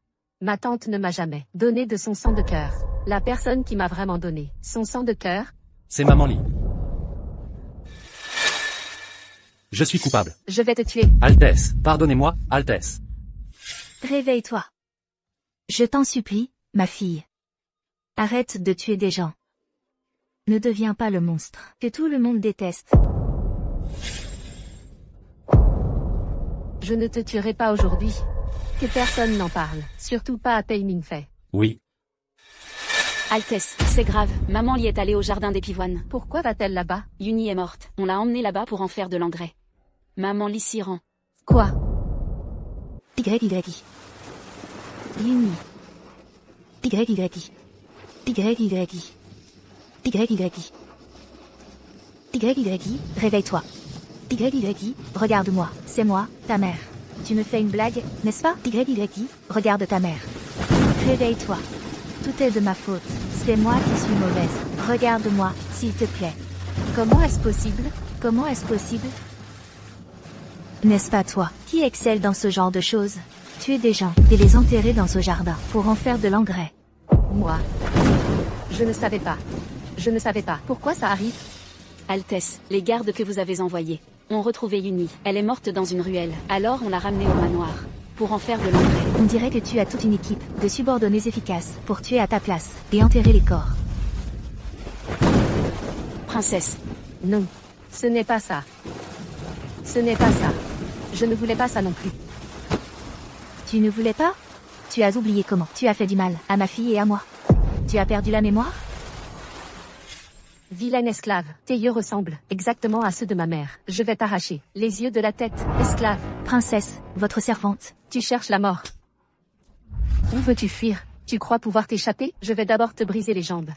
Ma tante ne m'a jamais donné de son sang de cœur. La personne qui m'a vraiment donné son sang de cœur, C'est Maman Li. Je suis coupable. Je vais te tuer. Altesse, pardonnez-moi, Altesse. Réveille-toi. Je t'en supplie, ma fille. Arrête de tuer des gens. Ne deviens pas le monstre que tout le monde déteste. Je ne te tuerai pas aujourd'hui. Que personne n'en parle, surtout pas à Pei Mingfei. Oui. Altesse, c'est grave. Maman Li est allée au jardin des pivoines. Pourquoi va-t-elle là-bas? Yuni est morte. On l'a emmenée là-bas pour en faire de l'engrais. Maman Li s'y rend. Quoi? YY. Yuni. YY. YY. YY. Réveille-toi. YY. Regarde-moi. C'est moi, ta mère. Tu me fais une blague, n'est-ce pas? YY. Regarde ta mère. Réveille-toi. Tout est de ma faute. C'est moi qui suis mauvaise. Regarde-moi, s'il te plaît. Comment est-ce possible? Comment est-ce possible? N'est-ce pas toi qui excelle dans ce genre de choses? Tuer des gens et les enterrer dans ce jardin pour en faire de l'engrais. Moi. Je ne savais pas. Je ne savais pas. Pourquoi ça arrive? Altesse, les gardes que vous avez envoyés ont retrouvé Yuni. Elle est morte dans une ruelle. Alors on l'a ramenée au manoir pour en faire de l'engrais. On dirait que tu as toute une équipe de subordonnés efficaces pour tuer à ta place et enterrer les corps. Princesse, Non. Ce n'est pas ça. Ce n'est pas ça. Je ne voulais pas ça non plus. Tu ne voulais pas? Tu as oublié comment tu as fait du mal à ma fille et à moi. Tu as perdu la mémoire? Vilaine esclave, tes yeux ressemblent exactement à ceux de ma mère. Je vais t'arracher les yeux de la tête, esclave. Princesse, votre servante. Tu cherches la mort. Où veux-tu fuir? Tu crois pouvoir t'échapper? Je vais d'abord te briser les jambes.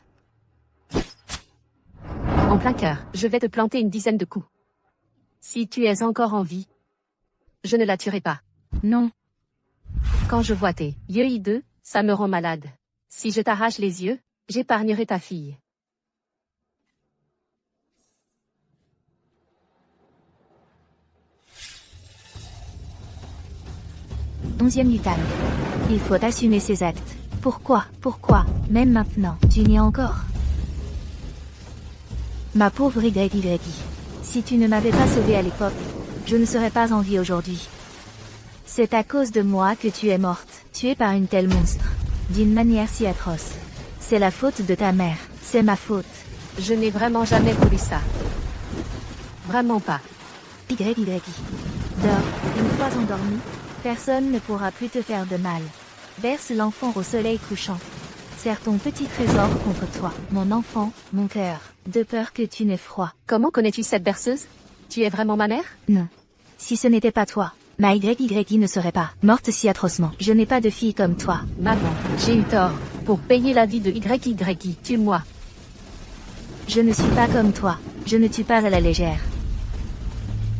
En plein cœur, je vais te planter une dizaine de coups. Si tu es encore en vie, je ne la tuerai pas. Non. Quand je vois tes yeux hideux, ça me rend malade. Si je t'arrache les yeux, j'épargnerai ta fille. Onzième Yutan. Il faut assumer ses actes. Pourquoi, même maintenant, tu n'y es encore? Ma pauvre YY. Si tu ne m'avais pas sauvée à l'époque, je ne serais pas en vie aujourd'hui. C'est à cause de moi que tu es morte, tuée par une telle monstre. D'une manière si atroce. C'est la faute de ta mère, c'est ma faute. Je n'ai vraiment jamais voulu ça. Vraiment pas. YY. Dors, une fois endormi, personne ne pourra plus te faire de mal. Berce l'enfant au soleil couchant. Serre ton petit trésor contre toi, mon enfant, mon cœur, de peur que tu n'aies froid. Comment connais-tu cette berceuse? Tu es vraiment ma mère? Non. Si ce n'était pas toi, ma YY ne serait pas morte si atrocement. Je n'ai pas de fille comme toi. Maman, j'ai eu tort. Pour payer la vie de YY, tue-moi. Je ne suis pas comme toi. Je ne tue pas à la légère.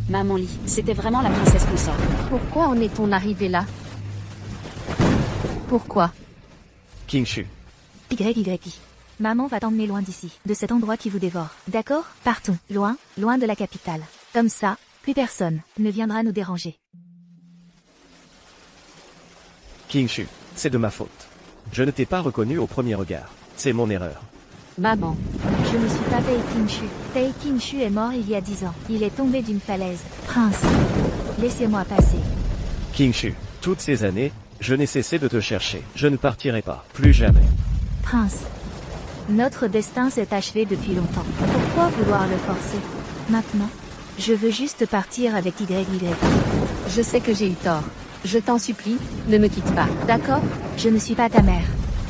Maman Li, c'était vraiment la princesse consort. Pourquoi en est-on arrivé là? Pourquoi? King Shu. YY. Maman va t'emmener loin d'ici, de cet endroit qui vous dévore. D'accord? Partons, loin, loin de la capitale. Comme ça, plus personne ne viendra nous déranger. King Shu, c'est de ma faute. Je ne t'ai pas reconnu au premier regard. C'est mon erreur. Maman. Je ne suis pas Pei Qingshu. Pei Qingshu est mort il y a 10 ans. Il est tombé d'une falaise. Prince, laissez-moi passer. King Shu, toutes ces années, je n'ai cessé de te chercher. Je ne partirai pas. Plus jamais. Prince, notre destin s'est achevé depuis longtemps. Pourquoi vouloir le forcer? Maintenant, je veux juste partir avec YY. Je sais que j'ai eu tort. Je t'en supplie, ne me quitte pas, d'accord? Je ne suis pas ta mère.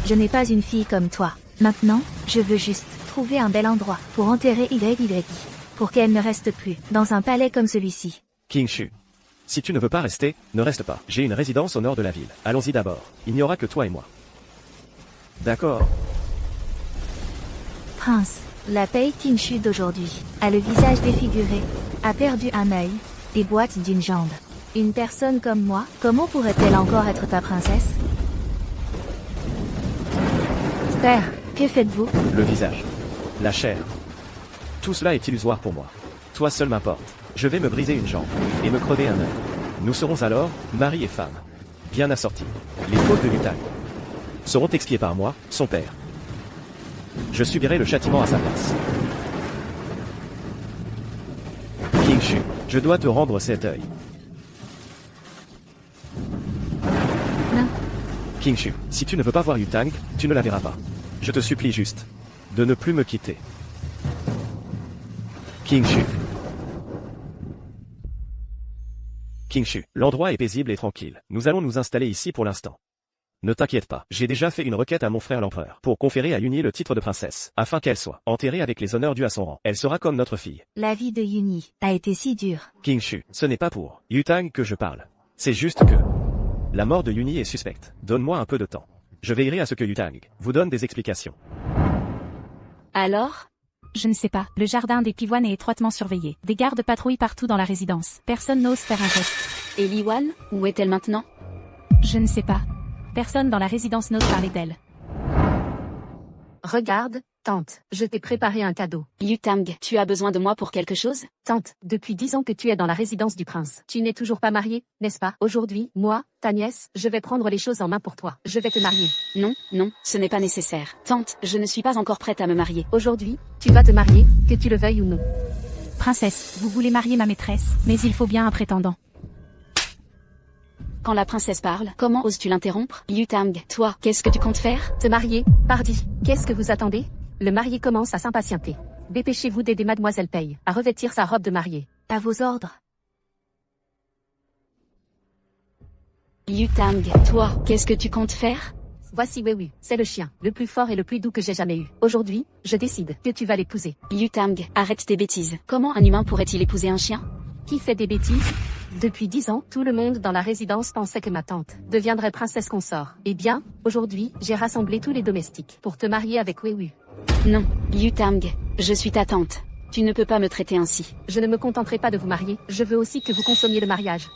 Je n'ai pas une fille comme toi. Maintenant, je veux juste trouver un bel endroit pour enterrer YY. Pour qu'elle ne reste plus dans un palais comme celui-ci. King Shu. Si tu ne veux pas rester, ne reste pas. J'ai une résidence au nord de la ville. Allons-y d'abord. Il n'y aura que toi et moi. D'accord. Prince, la Pei Qingshu d'aujourd'hui a le visage défiguré, a perdu un œil, et boite d'une jambe. Une personne comme moi, comment pourrait-elle encore être ta princesse? Père, que faites-vous? Le visage. La chair. Tout cela est illusoire pour moi. Toi seul m'importe. Je vais me briser une jambe et me crever un œil. Nous serons alors mari et femme. Bien assortis. Les fautes de Yutang seront expiées par moi, son père. Je subirai le châtiment à sa place. King-Shu, je dois te rendre cet œil. Non. King-Shu, si tu ne veux pas voir Yutang, tu ne la verras pas. Je te supplie juste de ne plus me quitter. King-Shu. King-Shu, l'endroit est paisible et tranquille. Nous allons nous installer ici pour l'instant. Ne t'inquiète pas, j'ai déjà fait une requête à mon frère l'empereur pour conférer à Yuni le titre de princesse, afin qu'elle soit enterrée avec les honneurs dus à son rang. Elle sera comme notre fille. La vie de Yuni a été si dure. King-Shu, ce n'est pas pour Yutang que je parle. C'est juste que la mort de Yuni est suspecte. Donne-moi un peu de temps. Je veillerai à ce que Yutang vous donne des explications. Alors? Je ne sais pas. Le jardin des pivoines est étroitement surveillé. Des gardes patrouillent partout dans la résidence. Personne n'ose faire un geste. Et Liwan, où est-elle maintenant? Je ne sais pas. Personne dans la résidence n'ose parler d'elle. Regarde, tante, je t'ai préparé un cadeau. Yutang, tu as besoin de moi pour quelque chose? Tante, depuis 10 ans que tu es dans la résidence du prince. Tu n'es toujours pas mariée, n'est-ce pas? Aujourd'hui, moi, ta nièce, je vais prendre les choses en main pour toi. Je vais te marier. Non, non, ce n'est pas nécessaire. Tante, je ne suis pas encore prête à me marier. Aujourd'hui, tu vas te marier, que tu le veuilles ou non. Princesse, vous voulez marier ma maîtresse, mais il faut bien un prétendant. Quand la princesse parle, comment oses-tu l'interrompre? Yutang, toi, qu'est-ce que tu comptes faire? Te marier, pardi. Qu'est-ce que vous attendez? Le marié commence à s'impatienter. Dépêchez-vous d'aider mademoiselle Pei à revêtir sa robe de mariée. À vos ordres. Yutang, toi, qu'est-ce que tu comptes faire? Voici Wewu, c'est le chien, le plus fort et le plus doux que j'ai jamais eu. Aujourd'hui, je décide que tu vas l'épouser. Yutang, arrête tes bêtises. Comment un humain pourrait-il épouser un chien? Qui fait des bêtises? Depuis 10 ans, tout le monde dans la résidence pensait que ma tante deviendrait princesse consort. Eh bien, aujourd'hui, j'ai rassemblé tous les domestiques pour te marier avec Wewu. Non, Yutang, je suis ta tante. Tu ne peux pas me traiter ainsi. Je ne me contenterai pas de vous marier, je veux aussi que vous consommiez le mariage.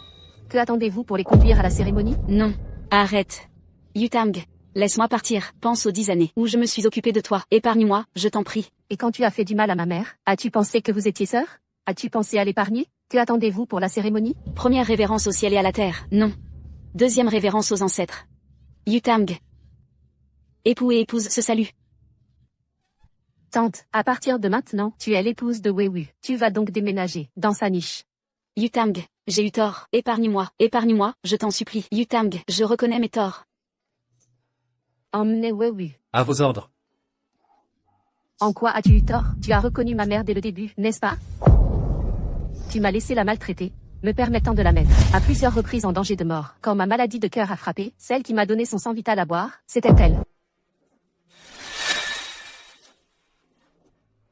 Que attendez-vous pour les conduire à la cérémonie? Non, arrête. Yutang, laisse-moi partir. Pense aux 10 années où je me suis occupée de toi. Épargne-moi, je t'en prie. Et quand tu as fait du mal à ma mère, as-tu pensé que vous étiez sœurs? As-tu pensé à l'épargner? Que attendez-vous pour la cérémonie? Première révérence au ciel et à la terre, non. Deuxième révérence aux ancêtres. Yutang. Époux et épouse se saluent. Tante, à partir de maintenant, tu es l'épouse de Wewu. Tu vas donc déménager dans sa niche. Yutang, j'ai eu tort. Épargne-moi, je t'en supplie. Yutang, je reconnais mes torts. Emmenez Wewu. À vos ordres. En quoi as-tu eu tort? Tu as reconnu ma mère dès le début, n'est-ce pas? Tu m'as laissé la maltraiter, me permettant de la mettre à plusieurs reprises en danger de mort. Quand ma maladie de cœur a frappé, celle qui m'a donné son sang vital à boire, c'était elle.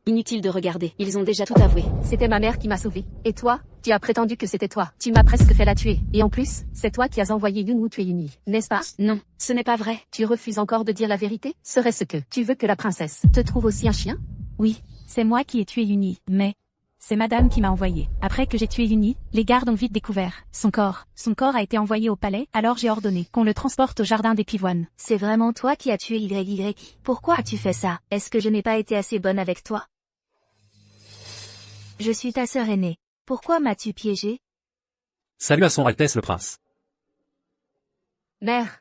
Inutile de regarder, ils ont déjà tout avoué. C'était ma mère qui m'a sauvée. Et toi, tu as prétendu que c'était toi. Tu m'as presque fait la tuer. Et en plus, c'est toi qui as envoyé Yunwu tuer Yuni, n'est-ce pas? Non, ce n'est pas vrai. Tu refuses encore de dire la vérité? Serait-ce que tu veux que la princesse te trouve aussi un chien? Oui, c'est moi qui ai tué Yuni, mais c'est madame qui m'a envoyé. Après que j'ai tué Yuni, les gardes ont vite découvert son corps. Son corps a été envoyé au palais, alors j'ai ordonné qu'on le transporte au jardin des pivoines. C'est vraiment toi qui as tué YY. Pourquoi as-tu fait ça? Est-ce que je n'ai pas été assez bonne avec toi? Je suis ta sœur aînée. Pourquoi m'as-tu piégé? Salut à son Altesse le Prince. Mère.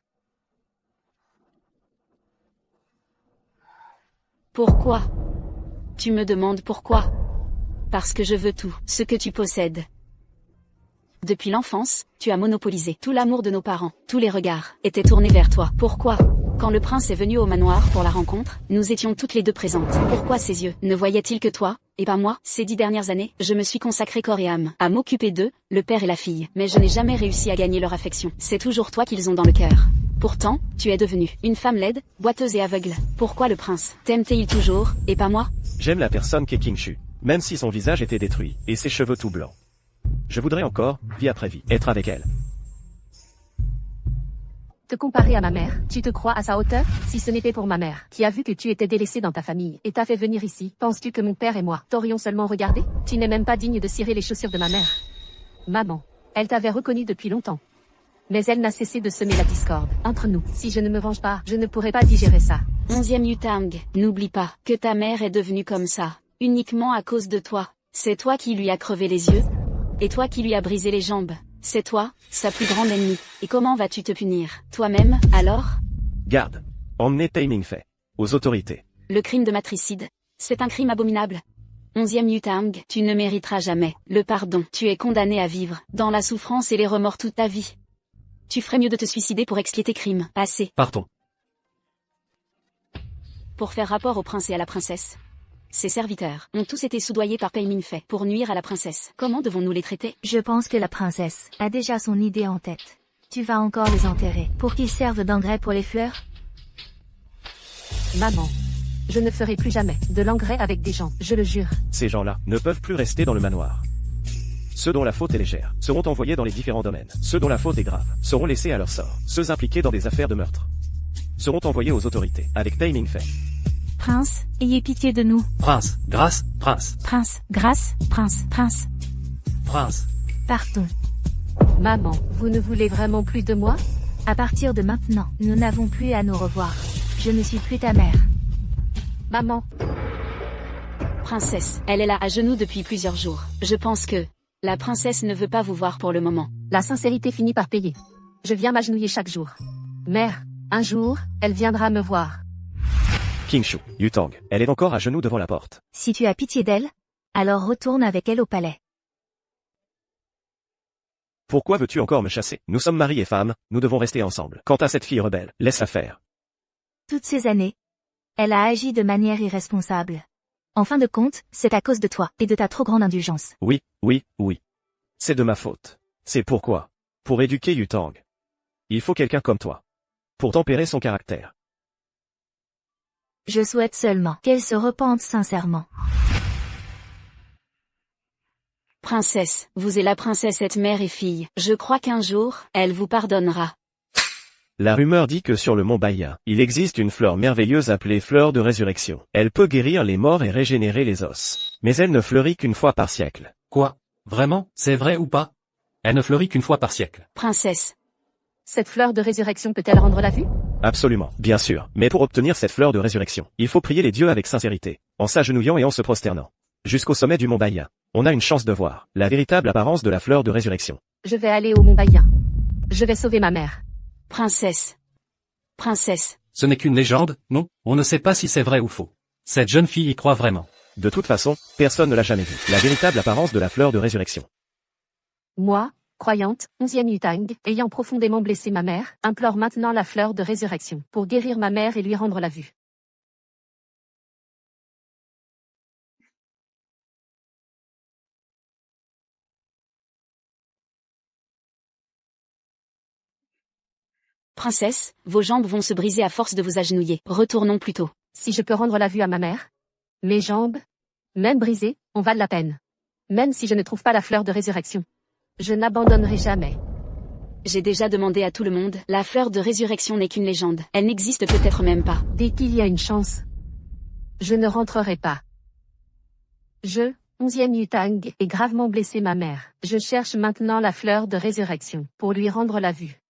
Pourquoi? Tu me demandes pourquoi? Parce que je veux tout, ce que tu possèdes. Depuis l'enfance, tu as monopolisé tout l'amour de nos parents. Tous les regards étaient tournés vers toi. Pourquoi? Quand le prince est venu au manoir pour la rencontre, nous étions toutes les deux présentes. Pourquoi ses yeux ne voyaient-ils que toi, et pas moi? Ces 10 dernières années, je me suis consacrée corps et âme à m'occuper d'eux, le père et la fille. Mais je n'ai jamais réussi à gagner leur affection. C'est toujours toi qu'ils ont dans le cœur. Pourtant, tu es devenue une femme laide, boiteuse et aveugle. Pourquoi le prince t'aime-t-il toujours, et pas moi? J'aime la personne qu'est King-Shu, même si son visage était détruit, et ses cheveux tout blancs. Je voudrais encore, vie après vie, être avec elle. Te comparer à ma mère, tu te crois à sa hauteur? Si ce n'était pour ma mère, qui a vu que tu étais délaissé dans ta famille, et t'a fait venir ici, penses-tu que mon père et moi t'aurions seulement regardé? Tu n'es même pas digne de cirer les chaussures de ma mère. Maman, elle t'avait reconnu depuis longtemps. Mais elle n'a cessé de semer la discorde entre nous. Si je ne me venge pas, je ne pourrai pas digérer ça. 11e Yutang, n'oublie pas que ta mère est devenue comme ça, uniquement à cause de toi. C'est toi qui lui as crevé les yeux, et toi qui lui as brisé les jambes. C'est toi, sa plus grande ennemie. Et comment vas-tu te punir, toi-même, alors? Garde. Emmenez Taiming Fei aux autorités. Le crime de matricide, c'est un crime abominable. 11e Yutang, tu ne mériteras jamais le pardon. Tu es condamné à vivre dans la souffrance et les remords toute ta vie. Tu ferais mieux de te suicider pour expier tes crimes. Assez. Partons. Pour faire rapport au prince et à la princesse. Ses serviteurs ont tous été soudoyés par Pei Minfei pour nuire à la princesse. Comment devons-nous les traiter? Je pense que la princesse a déjà son idée en tête. Tu vas encore les enterrer pour qu'ils servent d'engrais pour les fleurs? Maman. Je ne ferai plus jamais de l'engrais avec des gens, je le jure. Ces gens-là ne peuvent plus rester dans le manoir. Ceux dont la faute est légère seront envoyés dans les différents domaines. Ceux dont la faute est grave seront laissés à leur sort. Ceux impliqués dans des affaires de meurtre seront envoyés aux autorités avec Pei Minfei. Prince, ayez pitié de nous. Prince, grâce, prince, Prince, grâce, prince, prince. prince. Partons. Maman, vous ne voulez vraiment plus de moi? À partir de maintenant, nous n'avons plus à nous revoir. Je ne suis plus ta mère. Maman. Princesse, elle est là à genoux depuis plusieurs jours. Je pense que la princesse ne veut pas vous voir pour le moment. La sincérité finit par payer. Je viens m'agenouiller chaque jour. Mère, un jour, elle viendra me voir. King Shu, Yutang, elle est encore à genoux devant la porte. Si tu as pitié d'elle, alors retourne avec elle au palais. Pourquoi veux-tu encore me chasser? Nous sommes mari et femme, nous devons rester ensemble. Quant à cette fille rebelle, laisse-la faire. Toutes ces années, elle a agi de manière irresponsable. En fin de compte, c'est à cause de toi et de ta trop grande indulgence. Oui, oui, oui. C'est de ma faute. C'est pourquoi. Pour éduquer Yutang. Il faut quelqu'un comme toi. Pour tempérer son caractère. Je souhaite seulement qu'elle se repente sincèrement. Princesse, vous et la princesse êtes mère et fille. Je crois qu'un jour, elle vous pardonnera. La rumeur dit que sur le mont Baya, il existe une fleur merveilleuse appelée fleur de résurrection. Elle peut guérir les morts et régénérer les os. Mais elle ne fleurit qu'une fois par siècle. Quoi? Vraiment? C'est vrai ou pas? Elle ne fleurit qu'une fois par siècle. Princesse. Cette fleur de résurrection peut-elle rendre la vue? Absolument, bien sûr. Mais pour obtenir cette fleur de résurrection, il faut prier les dieux avec sincérité, en s'agenouillant et en se prosternant. Jusqu'au sommet du mont Baya, on a une chance de voir la véritable apparence de la fleur de résurrection. Je vais aller au Mont Baya. Je vais sauver ma mère. Princesse. Princesse. Ce n'est qu'une légende, non? On ne sait pas si c'est vrai ou faux. Cette jeune fille y croit vraiment. De toute façon, personne ne l'a jamais vu. La véritable apparence de la fleur de résurrection. Moi, croyante, 11e Yutang, ayant profondément blessé ma mère, implore maintenant la fleur de résurrection pour guérir ma mère et lui rendre la vue. Princesse, vos jambes vont se briser à force de vous agenouiller. Retournons plutôt. Si je peux rendre la vue à ma mère, mes jambes, même brisées, en valent la peine. Même si je ne trouve pas la fleur de résurrection. Je n'abandonnerai jamais. J'ai déjà demandé à tout le monde, la fleur de résurrection n'est qu'une légende. Elle n'existe peut-être même pas. Dès qu'il y a une chance, je ne rentrerai pas. Je, 11e Yutang, ai gravement blessé ma mère. Je cherche maintenant la fleur de résurrection pour lui rendre la vue.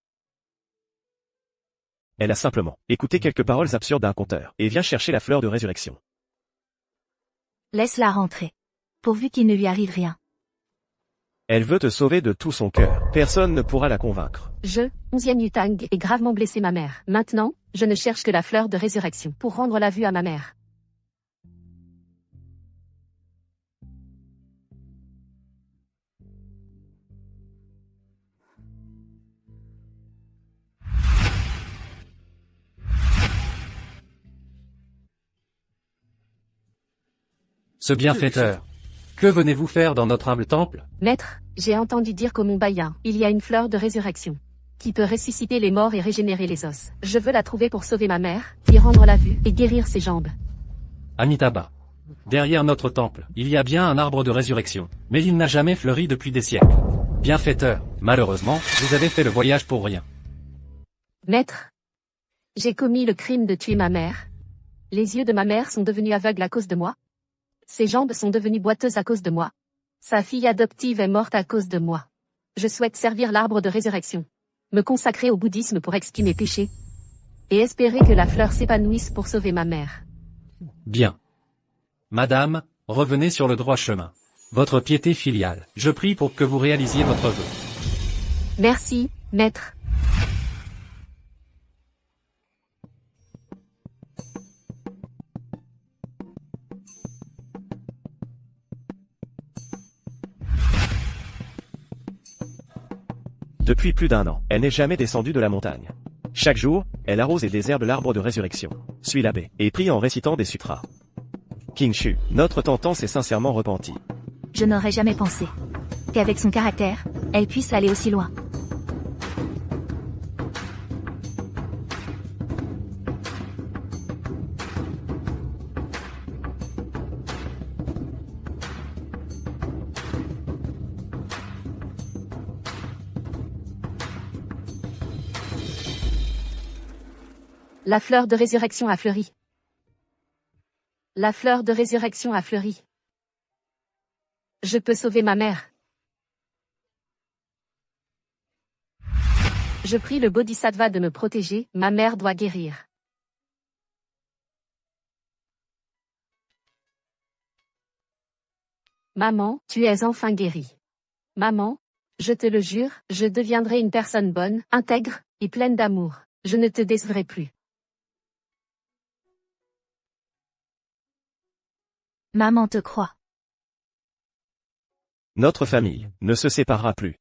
Elle a simplement écouté quelques paroles absurdes d'un conteur, et vient chercher la fleur de résurrection. Laisse-la rentrer. Pourvu qu'il ne lui arrive rien. Elle veut te sauver de tout son cœur. Personne ne pourra la convaincre. Je, 11e Yutang, ai gravement blessé ma mère. Maintenant, je ne cherche que la fleur de résurrection pour rendre la vue à ma mère. Ce bienfaiteur. Que venez-vous faire dans notre humble temple? Maître, j'ai entendu dire qu'au Mont Baya, il y a une fleur de résurrection qui peut ressusciter les morts et régénérer les os. Je veux la trouver pour sauver ma mère, lui rendre la vue et guérir ses jambes. Amitabha. Derrière notre temple, il y a bien un arbre de résurrection, mais il n'a jamais fleuri depuis des siècles. Bienfaiteur, malheureusement, vous avez fait le voyage pour rien. Maître, j'ai commis le crime de tuer ma mère. Les yeux de ma mère sont devenus aveugles à cause de moi. Ses jambes sont devenues boiteuses à cause de moi. Sa fille adoptive est morte à cause de moi. Je souhaite servir l'arbre de résurrection, me consacrer au bouddhisme pour expier mes péchés, et espérer que la fleur s'épanouisse pour sauver ma mère. Bien. Madame, revenez sur le droit chemin. Votre piété filiale, je prie pour que vous réalisiez votre vœu. Merci, maître. Depuis plus d'1 an, elle n'est jamais descendue de la montagne. Chaque jour, elle arrose et désherbe l'arbre de résurrection, suit la baie, et prie en récitant des sutras. King Shu, notre Tantan s'est sincèrement repenti. Je n'aurais jamais pensé qu'avec son caractère, elle puisse aller aussi loin. La fleur de résurrection a fleuri. La fleur de résurrection a fleuri. Je peux sauver ma mère. Je prie le Bodhisattva de me protéger, ma mère doit guérir. Maman, tu es enfin guérie. Maman, je te le jure, je deviendrai une personne bonne, intègre, et pleine d'amour. Je ne te décevrai plus. Maman te croit. Notre famille ne se séparera plus.